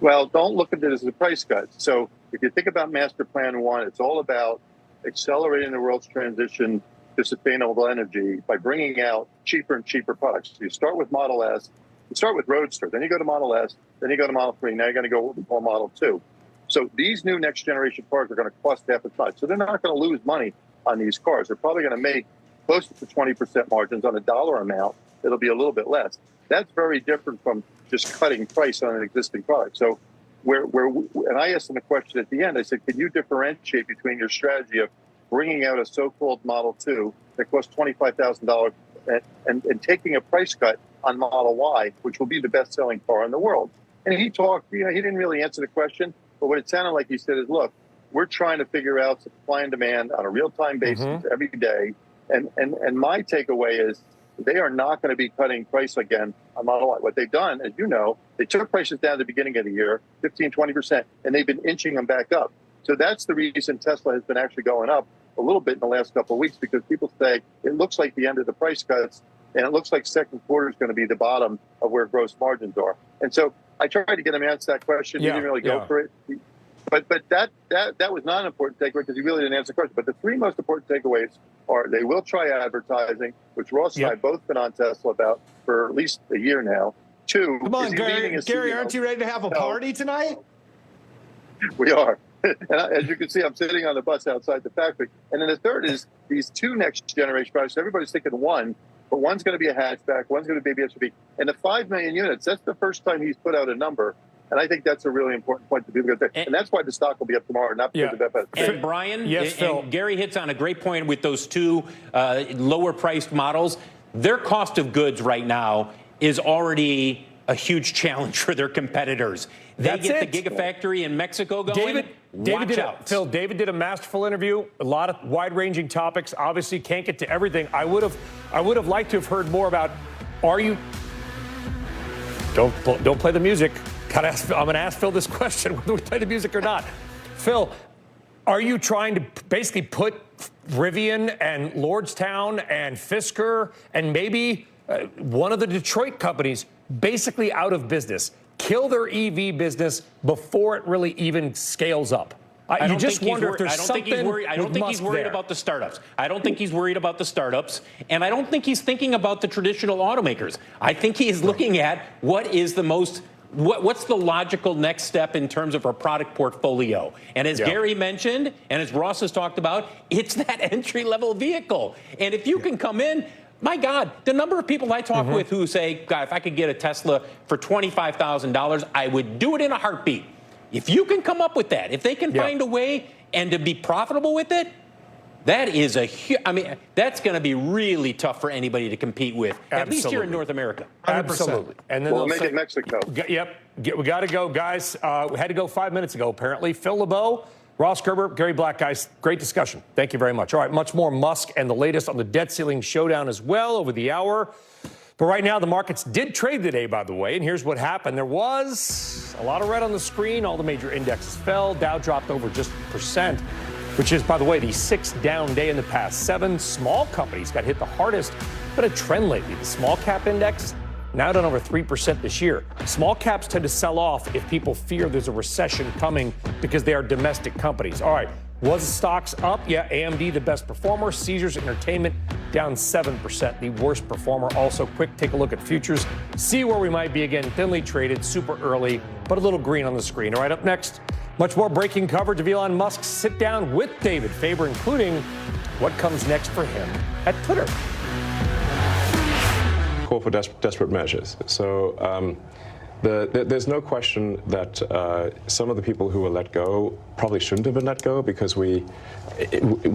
Well, don't look at it as a price cut. So if you think about Master Plan 1, it's all about accelerating the world's transition to sustainable energy by bringing out cheaper and cheaper products. So you start with Model S, you start with Roadster, then you go to Model S, then you go to Model 3, now you're going to go what we call Model 2. So these new next generation cars are going to cost half as much. So they're not going to lose money on these cars. They're probably going to make close to 20% margins on a dollar amount. It'll be a little bit less. That's very different from just cutting price on an existing product. So and I asked them the question at the end, I said, can you differentiate between your strategy of bringing out a so-called Model 2 that costs $25,000 and taking a price cut on Model Y, which will be the best-selling car in the world? And he talked, he didn't really answer the question, but what it sounded like he said is, look, we're trying to figure out supply and demand on a real-time basis every day. And my takeaway is they are not going to be cutting price again on Model Y. What they've done, as you know, they took prices down at the beginning of the year, 15, 20%, and they've been inching them back up. So that's the reason Tesla has been actually going up a little bit in the last couple of weeks, because people say it looks like the end of the price cuts, and it looks like second quarter is going to be the bottom of where gross margins are. And so I tried to get him to answer that question. He didn't really go for it. But that was not an important takeaway because he really didn't answer the question. But the three most important takeaways are they will try advertising, which Ross and I both been on Tesla about for at least a year now. Two, Come on, is he leaving as Gary, CEO? aren't you ready to have a party tonight? We are. And as you can see, I'm sitting on the bus outside the factory. And then the third is these two next generation products. Everybody's thinking one, but one's going to be a hatchback, one's going to be a baby SUV. And the 5 million units, that's the first time he's put out a number. And I think that's a really important point to do. And that's why the stock will be up tomorrow, not because of that. And Brian, yes, Phil. And Gary hits on a great point with those two lower-priced models. Their cost of goods right now is already a huge challenge for their competitors. They get the Gigafactory in Mexico going. David did a masterful interview, a lot of wide-ranging topics. Obviously, can't get to everything. I would have liked to have heard more about. Don't play the music. I'm going to ask Phil this question, whether we play the music or not. Phil, are you trying to basically put Rivian and Lordstown and Fisker and maybe one of the Detroit companies basically out of business, kill their EV business before it really even scales up? You just wonder if there's something. I don't think he's worried about the startups. I don't think he's worried about the startups, and I don't think he's thinking about the traditional automakers. I think he is looking at what's the logical next step in terms of our product portfolio. And as Gary mentioned, and as Ross has talked about, it's that entry-level vehicle. And if you can come in, my God, the number of people I talk with who say, God, if I could get a Tesla for $25,000, I would do it in a heartbeat. If you can come up with that, if they can find a way and to be profitable with it, that is that's going to be really tough for anybody to compete with, at least here in North America. 100%. Absolutely. And then we'll make it Mexico. We got to go, guys. We had to go 5 minutes ago, apparently. Phil LeBeau, Ross Gerber, Gary Black, guys, great discussion. Thank you very much. All right, much more Musk and the latest on the debt ceiling showdown as well over the hour. But right now, the markets did trade today, by the way, and here's what happened. There was a lot of red on the screen. All the major indexes fell. Dow dropped over just 1%. Which is, by the way, the 6th down day in the past 7. Small companies got hit the hardest. Been a trend lately. The small cap index now down over 3% this year. Small caps tend to sell off if people fear there's a recession coming because they are domestic companies. All right, was the stocks up? Yeah, AMD the best performer. Caesars Entertainment down 7%, the worst performer. Also, quick take a look at futures. See where we might be again. Thinly traded, super early, but a little green on the screen. All right, up next. Much more breaking coverage of Elon Musk's sit down with David Faber, including what comes next for him at Twitter. Call for desperate measures. So there's no question that some of the people who were let go probably shouldn't have been let go because we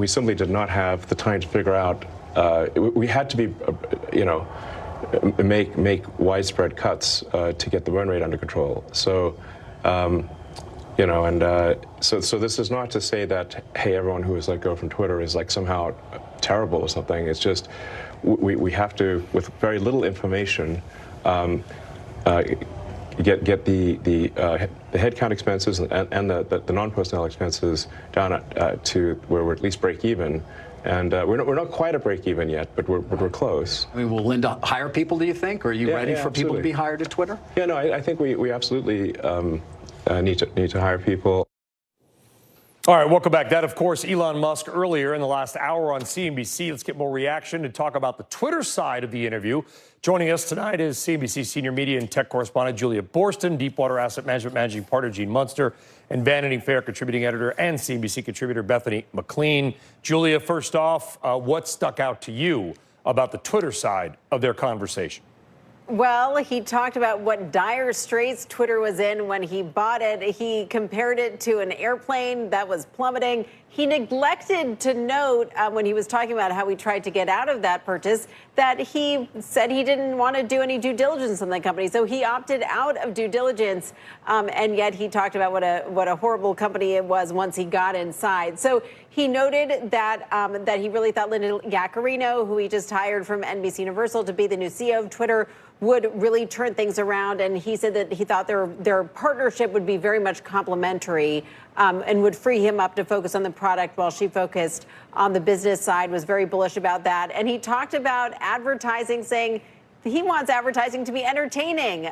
simply did not have the time to figure out. We had to be, make widespread cuts to get the burn rate under control. So. So this is not to say that, hey, everyone who is let go from Twitter is like somehow terrible or something. It's just we have to, with very little information, get the headcount expenses and the non-personnel expenses down to where we're at least break even. And we're not quite at break even yet, but we're close. I mean, will Linda hire people, do you think? Or are you ready for people to be hired at Twitter? Yeah, no, I think we absolutely need to hire people. All right, welcome back. That, of course, Elon Musk earlier in the last hour on CNBC. Let's get more reaction to talk about the Twitter side of the interview. Joining us tonight is CNBC senior media and tech correspondent Julia Boorstin, Deepwater Asset Management managing partner Gene Munster, and Vanity Fair contributing editor and CNBC contributor Bethany McLean. Julia, first off, what stuck out to you about the Twitter side of their conversation? Well, he talked about what dire straits Twitter was in when he bought it. He compared it to an airplane that was plummeting. He neglected to note when he was talking about how he tried to get out of that purchase that he said he didn't want to do any due diligence on the company. So he opted out of due diligence. And yet he talked about what a horrible company it was once he got inside. So he noted that that he really thought Linda Yaccarino, who he just hired from NBC Universal to be the new CEO of Twitter, would really turn things around. And he said that he thought their partnership would be very much complementary and would free him up to focus on the product while she focused on the business side, was very bullish about that. And he talked about advertising, saying he wants advertising to be entertaining,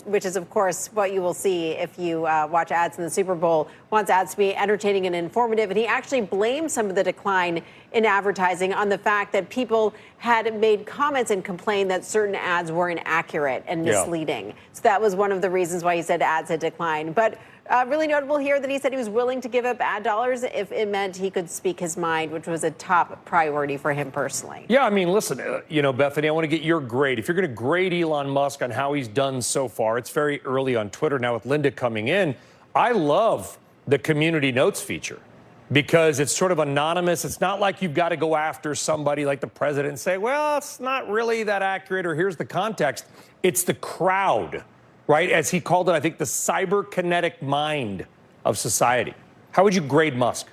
which is, of course, what you will see if you watch ads in the Super Bowl. Wants ads to be entertaining and informative. And he actually blamed some of the decline in advertising on the fact that people had made comments and complained that certain ads were inaccurate and misleading. So that was one of the reasons why he said ads had declined. But really notable here that he said he was willing to give up ad dollars if it meant he could speak his mind, which was a top priority for him personally. Yeah, I mean, listen, Bethany, I want to get your grade. If you're going to grade Elon Musk on how he's done so far, it's very early on Twitter now with Linda coming in. I love the community notes feature because it's sort of anonymous. It's not like you've got to go after somebody like the president and say, well, it's not really that accurate, or here's the context. It's the crowd, right? As he called it, I think the cyberkinetic mind of society. How would you grade Musk?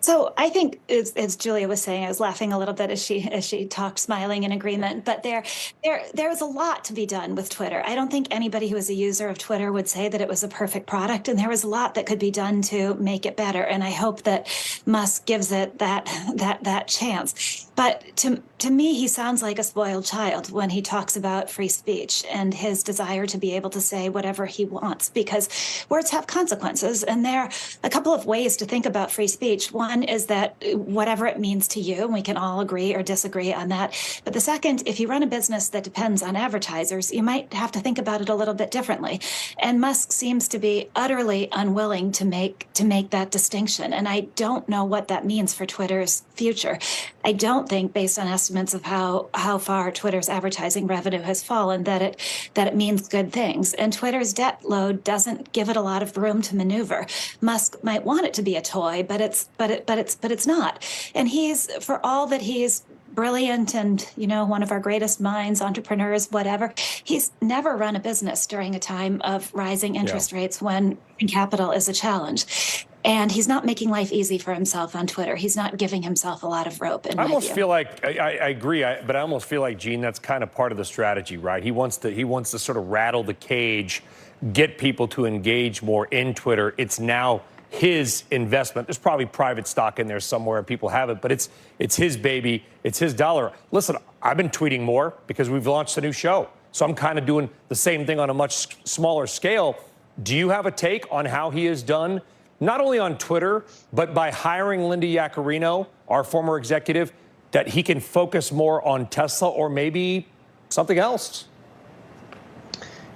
So I think, as Julia was saying, I was laughing a little bit as she talked, smiling in agreement. But there was a lot to be done with Twitter. I don't think anybody who is a user of Twitter would say that it was a perfect product, and there was a lot that could be done to make it better. And I hope that Musk gives it that chance. But to me, he sounds like a spoiled child when he talks about free speech and his desire to be able to say whatever he wants, because words have consequences. And there are a couple of ways to think about free speech. One is that whatever it means to you, and we can all agree or disagree on that. But the second, if you run a business that depends on advertisers, you might have to think about it a little bit differently. And Musk seems to be utterly unwilling to make that distinction. And I don't know what that means for Twitter's future. I don't think, based on estimates of how far Twitter's advertising revenue has fallen, that it means good things. And Twitter's debt load doesn't give it a lot of room to maneuver. Musk might want it to be a toy, but it's not. And he's, for all that he's brilliant and, one of our greatest minds, entrepreneurs, whatever, he's never run a business during a time of rising interest rates when capital is a challenge. And he's not making life easy for himself on Twitter. He's not giving himself a lot of rope, in my view. I almost feel like, I agree, but I almost feel like, Gene, that's kind of part of the strategy, right? He wants to sort of rattle the cage, get people to engage more in Twitter. It's now his investment. There's probably private stock in there somewhere, people have it, but it's his baby, it's his dollar. Listen, I've been tweeting more because we've launched a new show. So I'm kind of doing the same thing on a much smaller scale. Do you have a take on how he has done, not only on Twitter, but by hiring Linda Yaccarino, our former executive, that he can focus more on Tesla or maybe something else?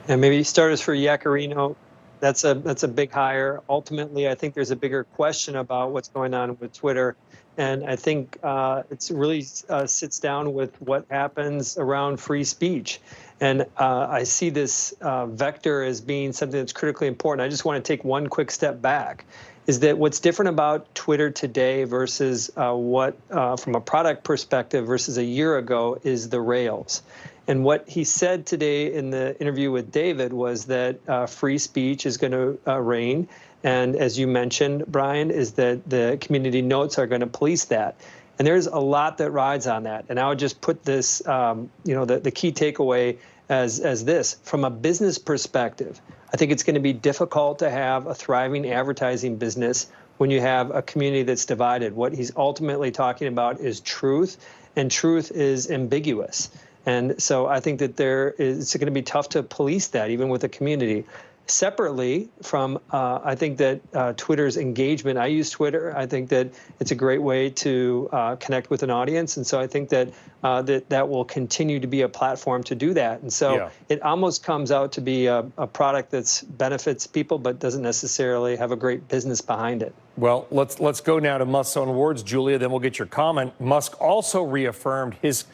And maybe starters for Yaccarino. That's a big hire. Ultimately, I think there's a bigger question about what's going on with Twitter. And I think it really sits down with what happens around free speech. And I see this vector as being something that's critically important. I just want to take one quick step back, is that what's different about Twitter today versus what, from a product perspective versus a year ago, is the rails. And what he said today in the interview with David was that free speech is going to reign. And as you mentioned, Brian, is that the community notes are going to police that. And there's a lot that rides on that. And I would just put this, the key takeaway as this. From a business perspective, I think it's going to be difficult to have a thriving advertising business when you have a community that's divided. What he's ultimately talking about is truth, and truth is ambiguous. And so I think that it's going to be tough to police that, even with a community. Separately from, I think that Twitter's engagement, I use Twitter. I think that it's a great way to connect with an audience. And so I think that that will continue to be a platform to do that. And so it almost comes out to be a product that benefits people, but doesn't necessarily have a great business behind it. Well, let's go now to Musk's own words, Julia, then we'll get your comment. Musk also reaffirmed his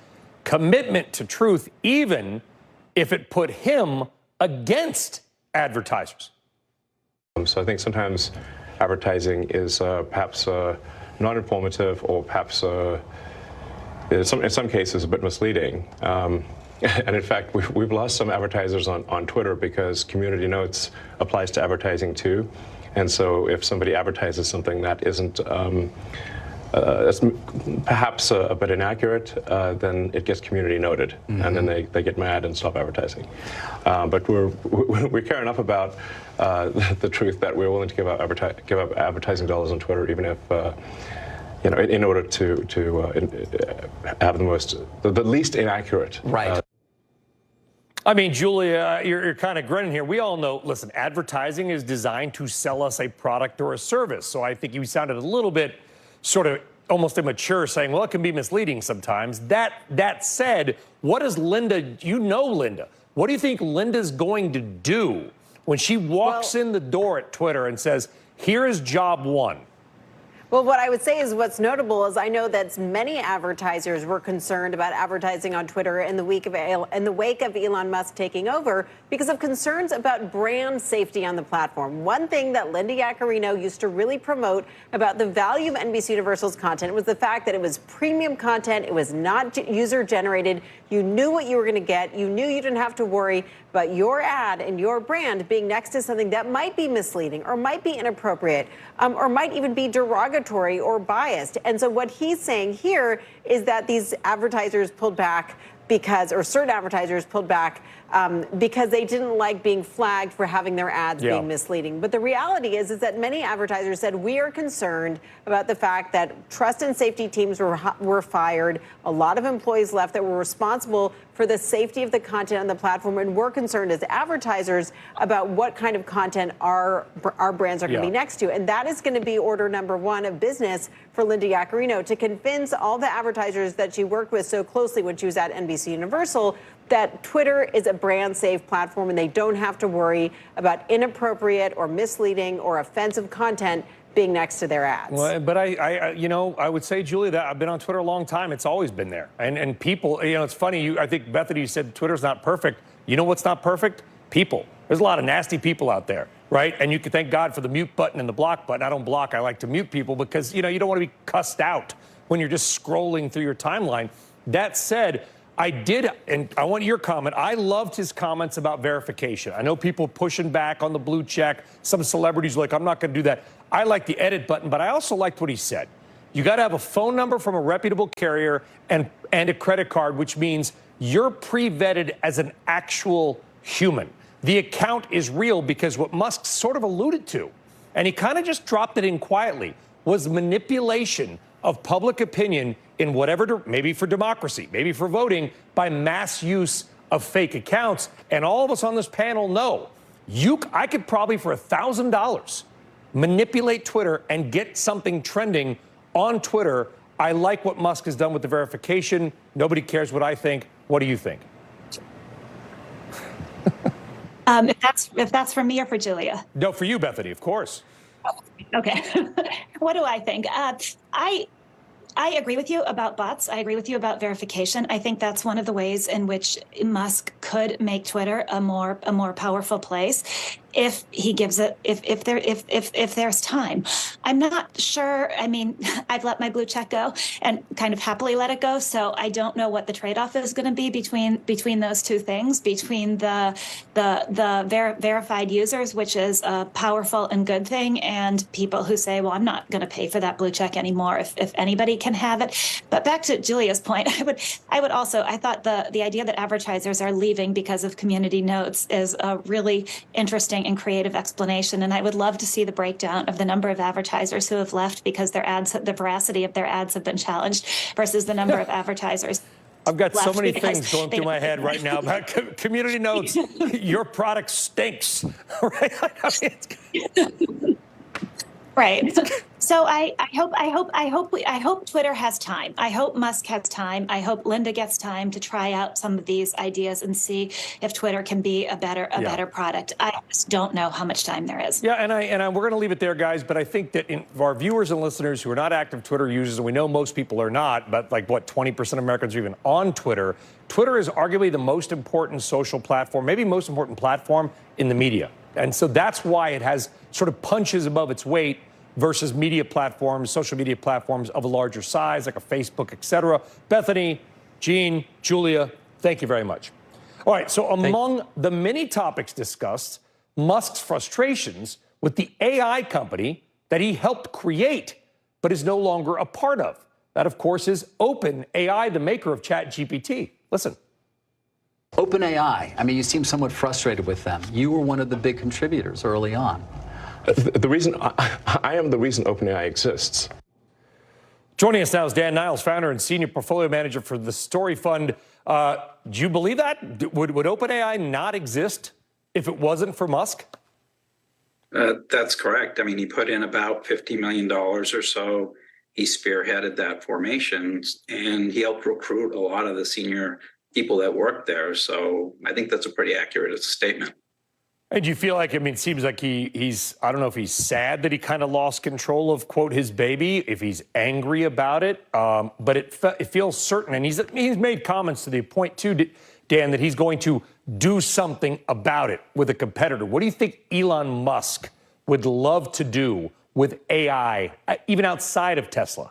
commitment to truth, even if it put him against advertisers. So I think sometimes advertising is perhaps not informative, or perhaps in some cases a bit misleading. And in fact, we've lost some advertisers on Twitter because community notes applies to advertising too. And so if somebody advertises something that isn't perhaps a bit inaccurate, then it gets community noted, and then they get mad and stop advertising. But we care enough about the truth that we're willing to give up advertising dollars on Twitter, even if in order to have the least inaccurate. Right. I mean, Julia, you're kind of grinning here. We all know, listen, advertising is designed to sell us a product or a service. So I think you sounded a little bit sort of almost immature saying, well, it can be misleading sometimes. That said, what is Linda, you know Linda, what do you think Linda's going to do when she walks in the door at Twitter and says, here is job one? Well, what I would say is what's notable is I know that many advertisers were concerned about advertising on Twitter in the wake of Elon Musk taking over because of concerns about brand safety on the platform. One thing that Linda Yaccarino used to really promote about the value of NBC Universal's content was the fact that it was premium content. It was not user generated. You knew what you were going to get. You knew you didn't have to worry about your ad and your brand being next to something that might be misleading or might be inappropriate or might even be derogatory or biased. And so what he's saying here is that these advertisers pulled back or certain advertisers pulled back because they didn't like being flagged for having their ads being misleading. But the reality is that many advertisers said we are concerned about the fact that trust and safety teams were fired. A lot of employees left that were responsible for the safety of the content on the platform, and we're concerned as advertisers about what kind of content our brands are going to be next to. And that is going to be order number one of business for Linda Yaccarino, to convince all the advertisers that she worked with so closely when she was at NBC Universal that Twitter is a brand safe platform and they don't have to worry about inappropriate or misleading or offensive content being next to their ads. Well, but I would say, Julia, that I've been on Twitter a long time. It's always been there. And people, it's funny. I think, Bethany, you said Twitter's not perfect. You know what's not perfect? People. There's a lot of nasty people out there, right? And you can thank God for the mute button and the block button. I don't block. I like to mute people because, you don't want to be cussed out when you're just scrolling through your timeline. That said, I did, and I want your comment. I loved his comments about verification. I know people pushing back on the blue check. Some celebrities are like, I'm not going to do that. I like the edit button, but I also liked what he said. You got to have a phone number from a reputable carrier and a credit card, which means you're pre-vetted as an actual human. The account is real because what Musk sort of alluded to, and he kind of just dropped it in quietly, was manipulation of public opinion in whatever, maybe for democracy, maybe for voting, by mass use of fake accounts. And all of us on this panel know, I could probably for $1,000 manipulate Twitter and get something trending on Twitter. I like what Musk has done with the verification. Nobody cares what I think. What do you think? If that's for me or for Julia? No, for you, Bethany, of course. Okay. What do I think? I agree with you about bots. I agree with you about verification. I think that's one of the ways in which Musk could make Twitter a more powerful place if he gives it, if there's time. I'm not sure. I mean, I've let my blue check go and kind of happily let it go. So I don't know what the trade-off is going to be between those two things, between the verified users, which is a powerful and good thing, and people who say, well, I'm not going to pay for that blue check anymore if anybody can have it. But back to Julia's point, I would also, I thought the idea that advertisers are leaving because of community notes is a really interesting and creative explanation. And I would love to see the breakdown of the number of advertisers who have left because the veracity of their ads have been challenged versus the number of advertisers. I've got so many things going through my head right now about community notes. Your product stinks, right? I mean, right. So I hope Twitter has time. I hope Musk has time. I hope Linda gets time to try out some of these ideas and see if Twitter can be a better product. I just don't know how much time there is. Yeah, and we're going to leave it there, guys. But I think that for our viewers and listeners who are not active Twitter users, and we know most people are not, but like 20% of Americans are even on Twitter. Twitter is arguably the most important social platform, maybe most important platform in the media, and so that's why it has sort of punches above its weight versus media platforms, social media platforms of a larger size, like a Facebook, et cetera. Bethany, Gene, Julia, thank you very much. All right, so among the many topics discussed, Musk's frustrations with the AI company that he helped create but is no longer a part of. That, of course, is OpenAI, the maker of ChatGPT. Listen. OpenAI, I mean, you seem somewhat frustrated with them. You were one of the big contributors early on. The reason I am the reason OpenAI exists. Joining us now is Dan Niles, founder and senior portfolio manager for the Story Fund. Do you believe that? Would OpenAI not exist if it wasn't for Musk? That's correct. I mean, he put in about $50 million or so. He spearheaded that formation, and he helped recruit a lot of the senior people that worked there. So I think that's a pretty accurate statement. And do you feel like, I mean, it seems like he's, I don't know if he's sad that he kind of lost control of, quote, his baby, if he's angry about it, but it feels certain. And he's made comments to the point, too, Dan, that he's going to do something about it with a competitor. What do you think Elon Musk would love to do with AI, even outside of Tesla?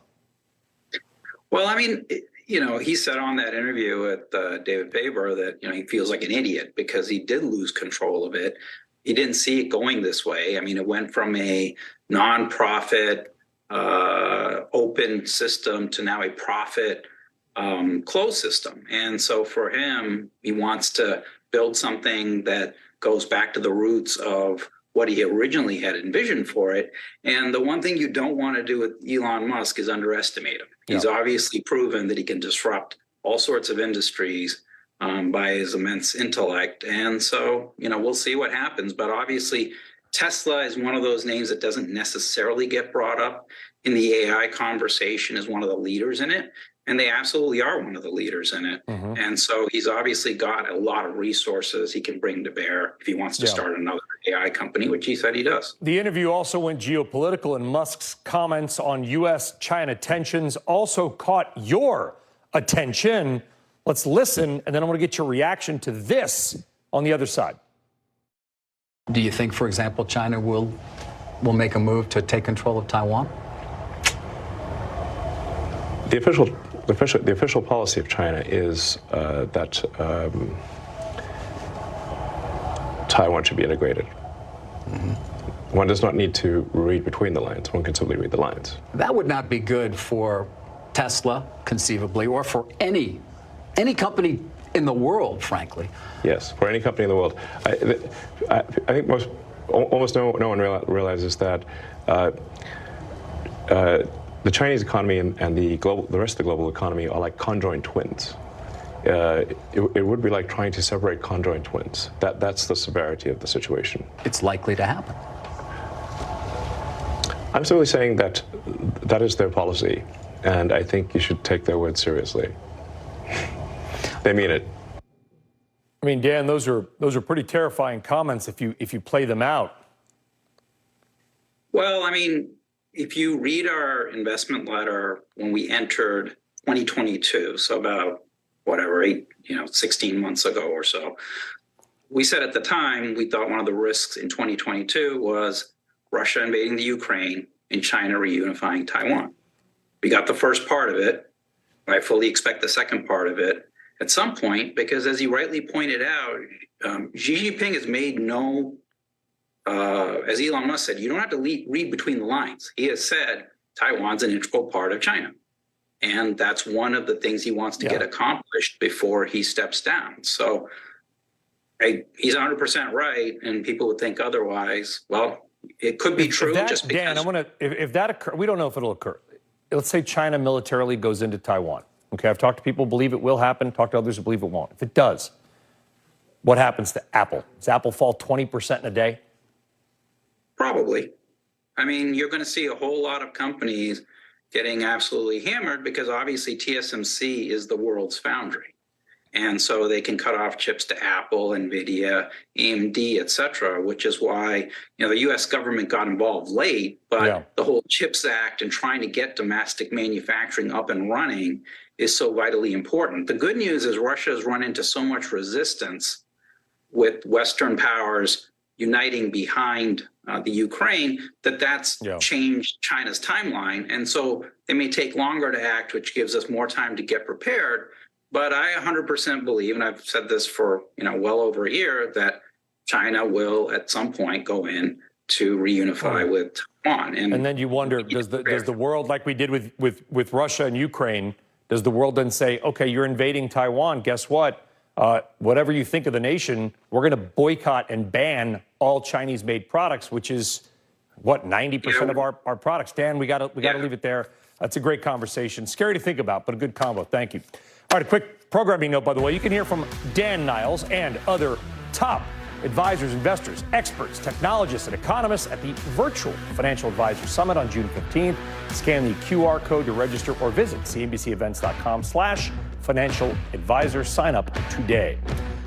Well, I mean, you know, he said on that interview with David Faber that, you know, he feels like an idiot because he did lose control of it. He didn't see it going this way. I mean, it went from a nonprofit, open system to now a profit closed system. And so for him, he wants to build something that goes back to the roots of what he originally had envisioned for it. And the one thing you don't want to do with Elon Musk is underestimate him. He's obviously proven that he can disrupt all sorts of industries by his immense intellect. And so, you know, we'll see what happens. But obviously, Tesla is one of those names that doesn't necessarily get brought up in the AI conversation as one of the leaders in it. And they absolutely are one of the leaders in it. And so he's obviously got a lot of resources he can bring to bear if he wants to start another AI company, which he said he does. The interview also went geopolitical, and Musk's comments on U.S.-China tensions also caught your attention. Let's listen, and then I want to get your reaction to this on the other side. Do you think, for example, China will make a move to take control of Taiwan? The official policy of China is that Taiwan should be integrated. One does not need to read between the lines. One can simply read the lines. That would not be good for Tesla, conceivably, or for any company in the world, frankly. Yes, for any company in the world. I think almost no one realizes that the Chinese economy and the rest of the global economy are like conjoined twins. It would be like trying to separate conjoined twins. That's the severity of the situation. It's likely to happen. I'm simply saying that that is their policy, and I think you should take their word seriously. They mean it. I mean, Dan, those are pretty terrifying comments if you play them out. Well, I mean, if you read our investment letter when we entered 2022, so about 16 months ago or so, we said at the time we thought one of the risks in 2022 was Russia invading the Ukraine and China reunifying Taiwan. We got the first part of it. I fully expect the second part of it at some point, because as you rightly pointed out, Xi Jinping has made no, as Elon Musk said, you don't have to read between the lines. He has said Taiwan's an integral part of China. And that's one of the things he wants to get accomplished before he steps down. So he's 100% right, and people would think otherwise. Well, it could be true just because. Dan, if that occurs, we don't know if it'll occur. Let's say China militarily goes into Taiwan. Okay, I've talked to people who believe it will happen, talked to others who believe it won't. If it does, what happens to Apple? Does Apple fall 20% in a day? Probably. I mean, you're going to see a whole lot of companies getting absolutely hammered because obviously TSMC is the world's foundry. And so they can cut off chips to Apple, NVIDIA, AMD, et cetera, which is why, the U.S. government got involved late, but the whole CHIPS Act and trying to get domestic manufacturing up and running is so vitally important. The good news is Russia has run into so much resistance with Western powers uniting behind the Ukraine that's changed China's timeline. And so they may take longer to act, which gives us more time to get prepared. But I 100% believe, and I've said this for well over a year, that China will at some point go in to reunify with Taiwan. And then you wonder, does the world, like we did with Russia and Ukraine, does the world then say, okay, you're invading Taiwan, guess what? Whatever you think of the nation, we're going to boycott and ban all Chinese-made products, which is what, 90% of our products. Dan, we got to leave it there. That's a great conversation. Scary to think about, but a good combo. Thank you. All right, a quick programming note, by the way. You can hear from Dan Niles and other top advisors, investors, experts, technologists, and economists at the virtual Financial Advisor Summit on June 15th. Scan the QR code to register or visit cnbcevents.com/financial advisor. Sign up today.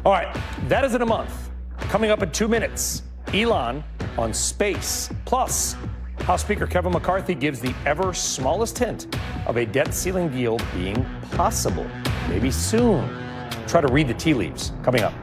All right, that is in a month. Coming up in 2 minutes, Elon on space. Plus, House Speaker Kevin McCarthy gives the ever smallest hint of a debt ceiling deal being possible. Maybe soon. Try to read the tea leaves. Coming up.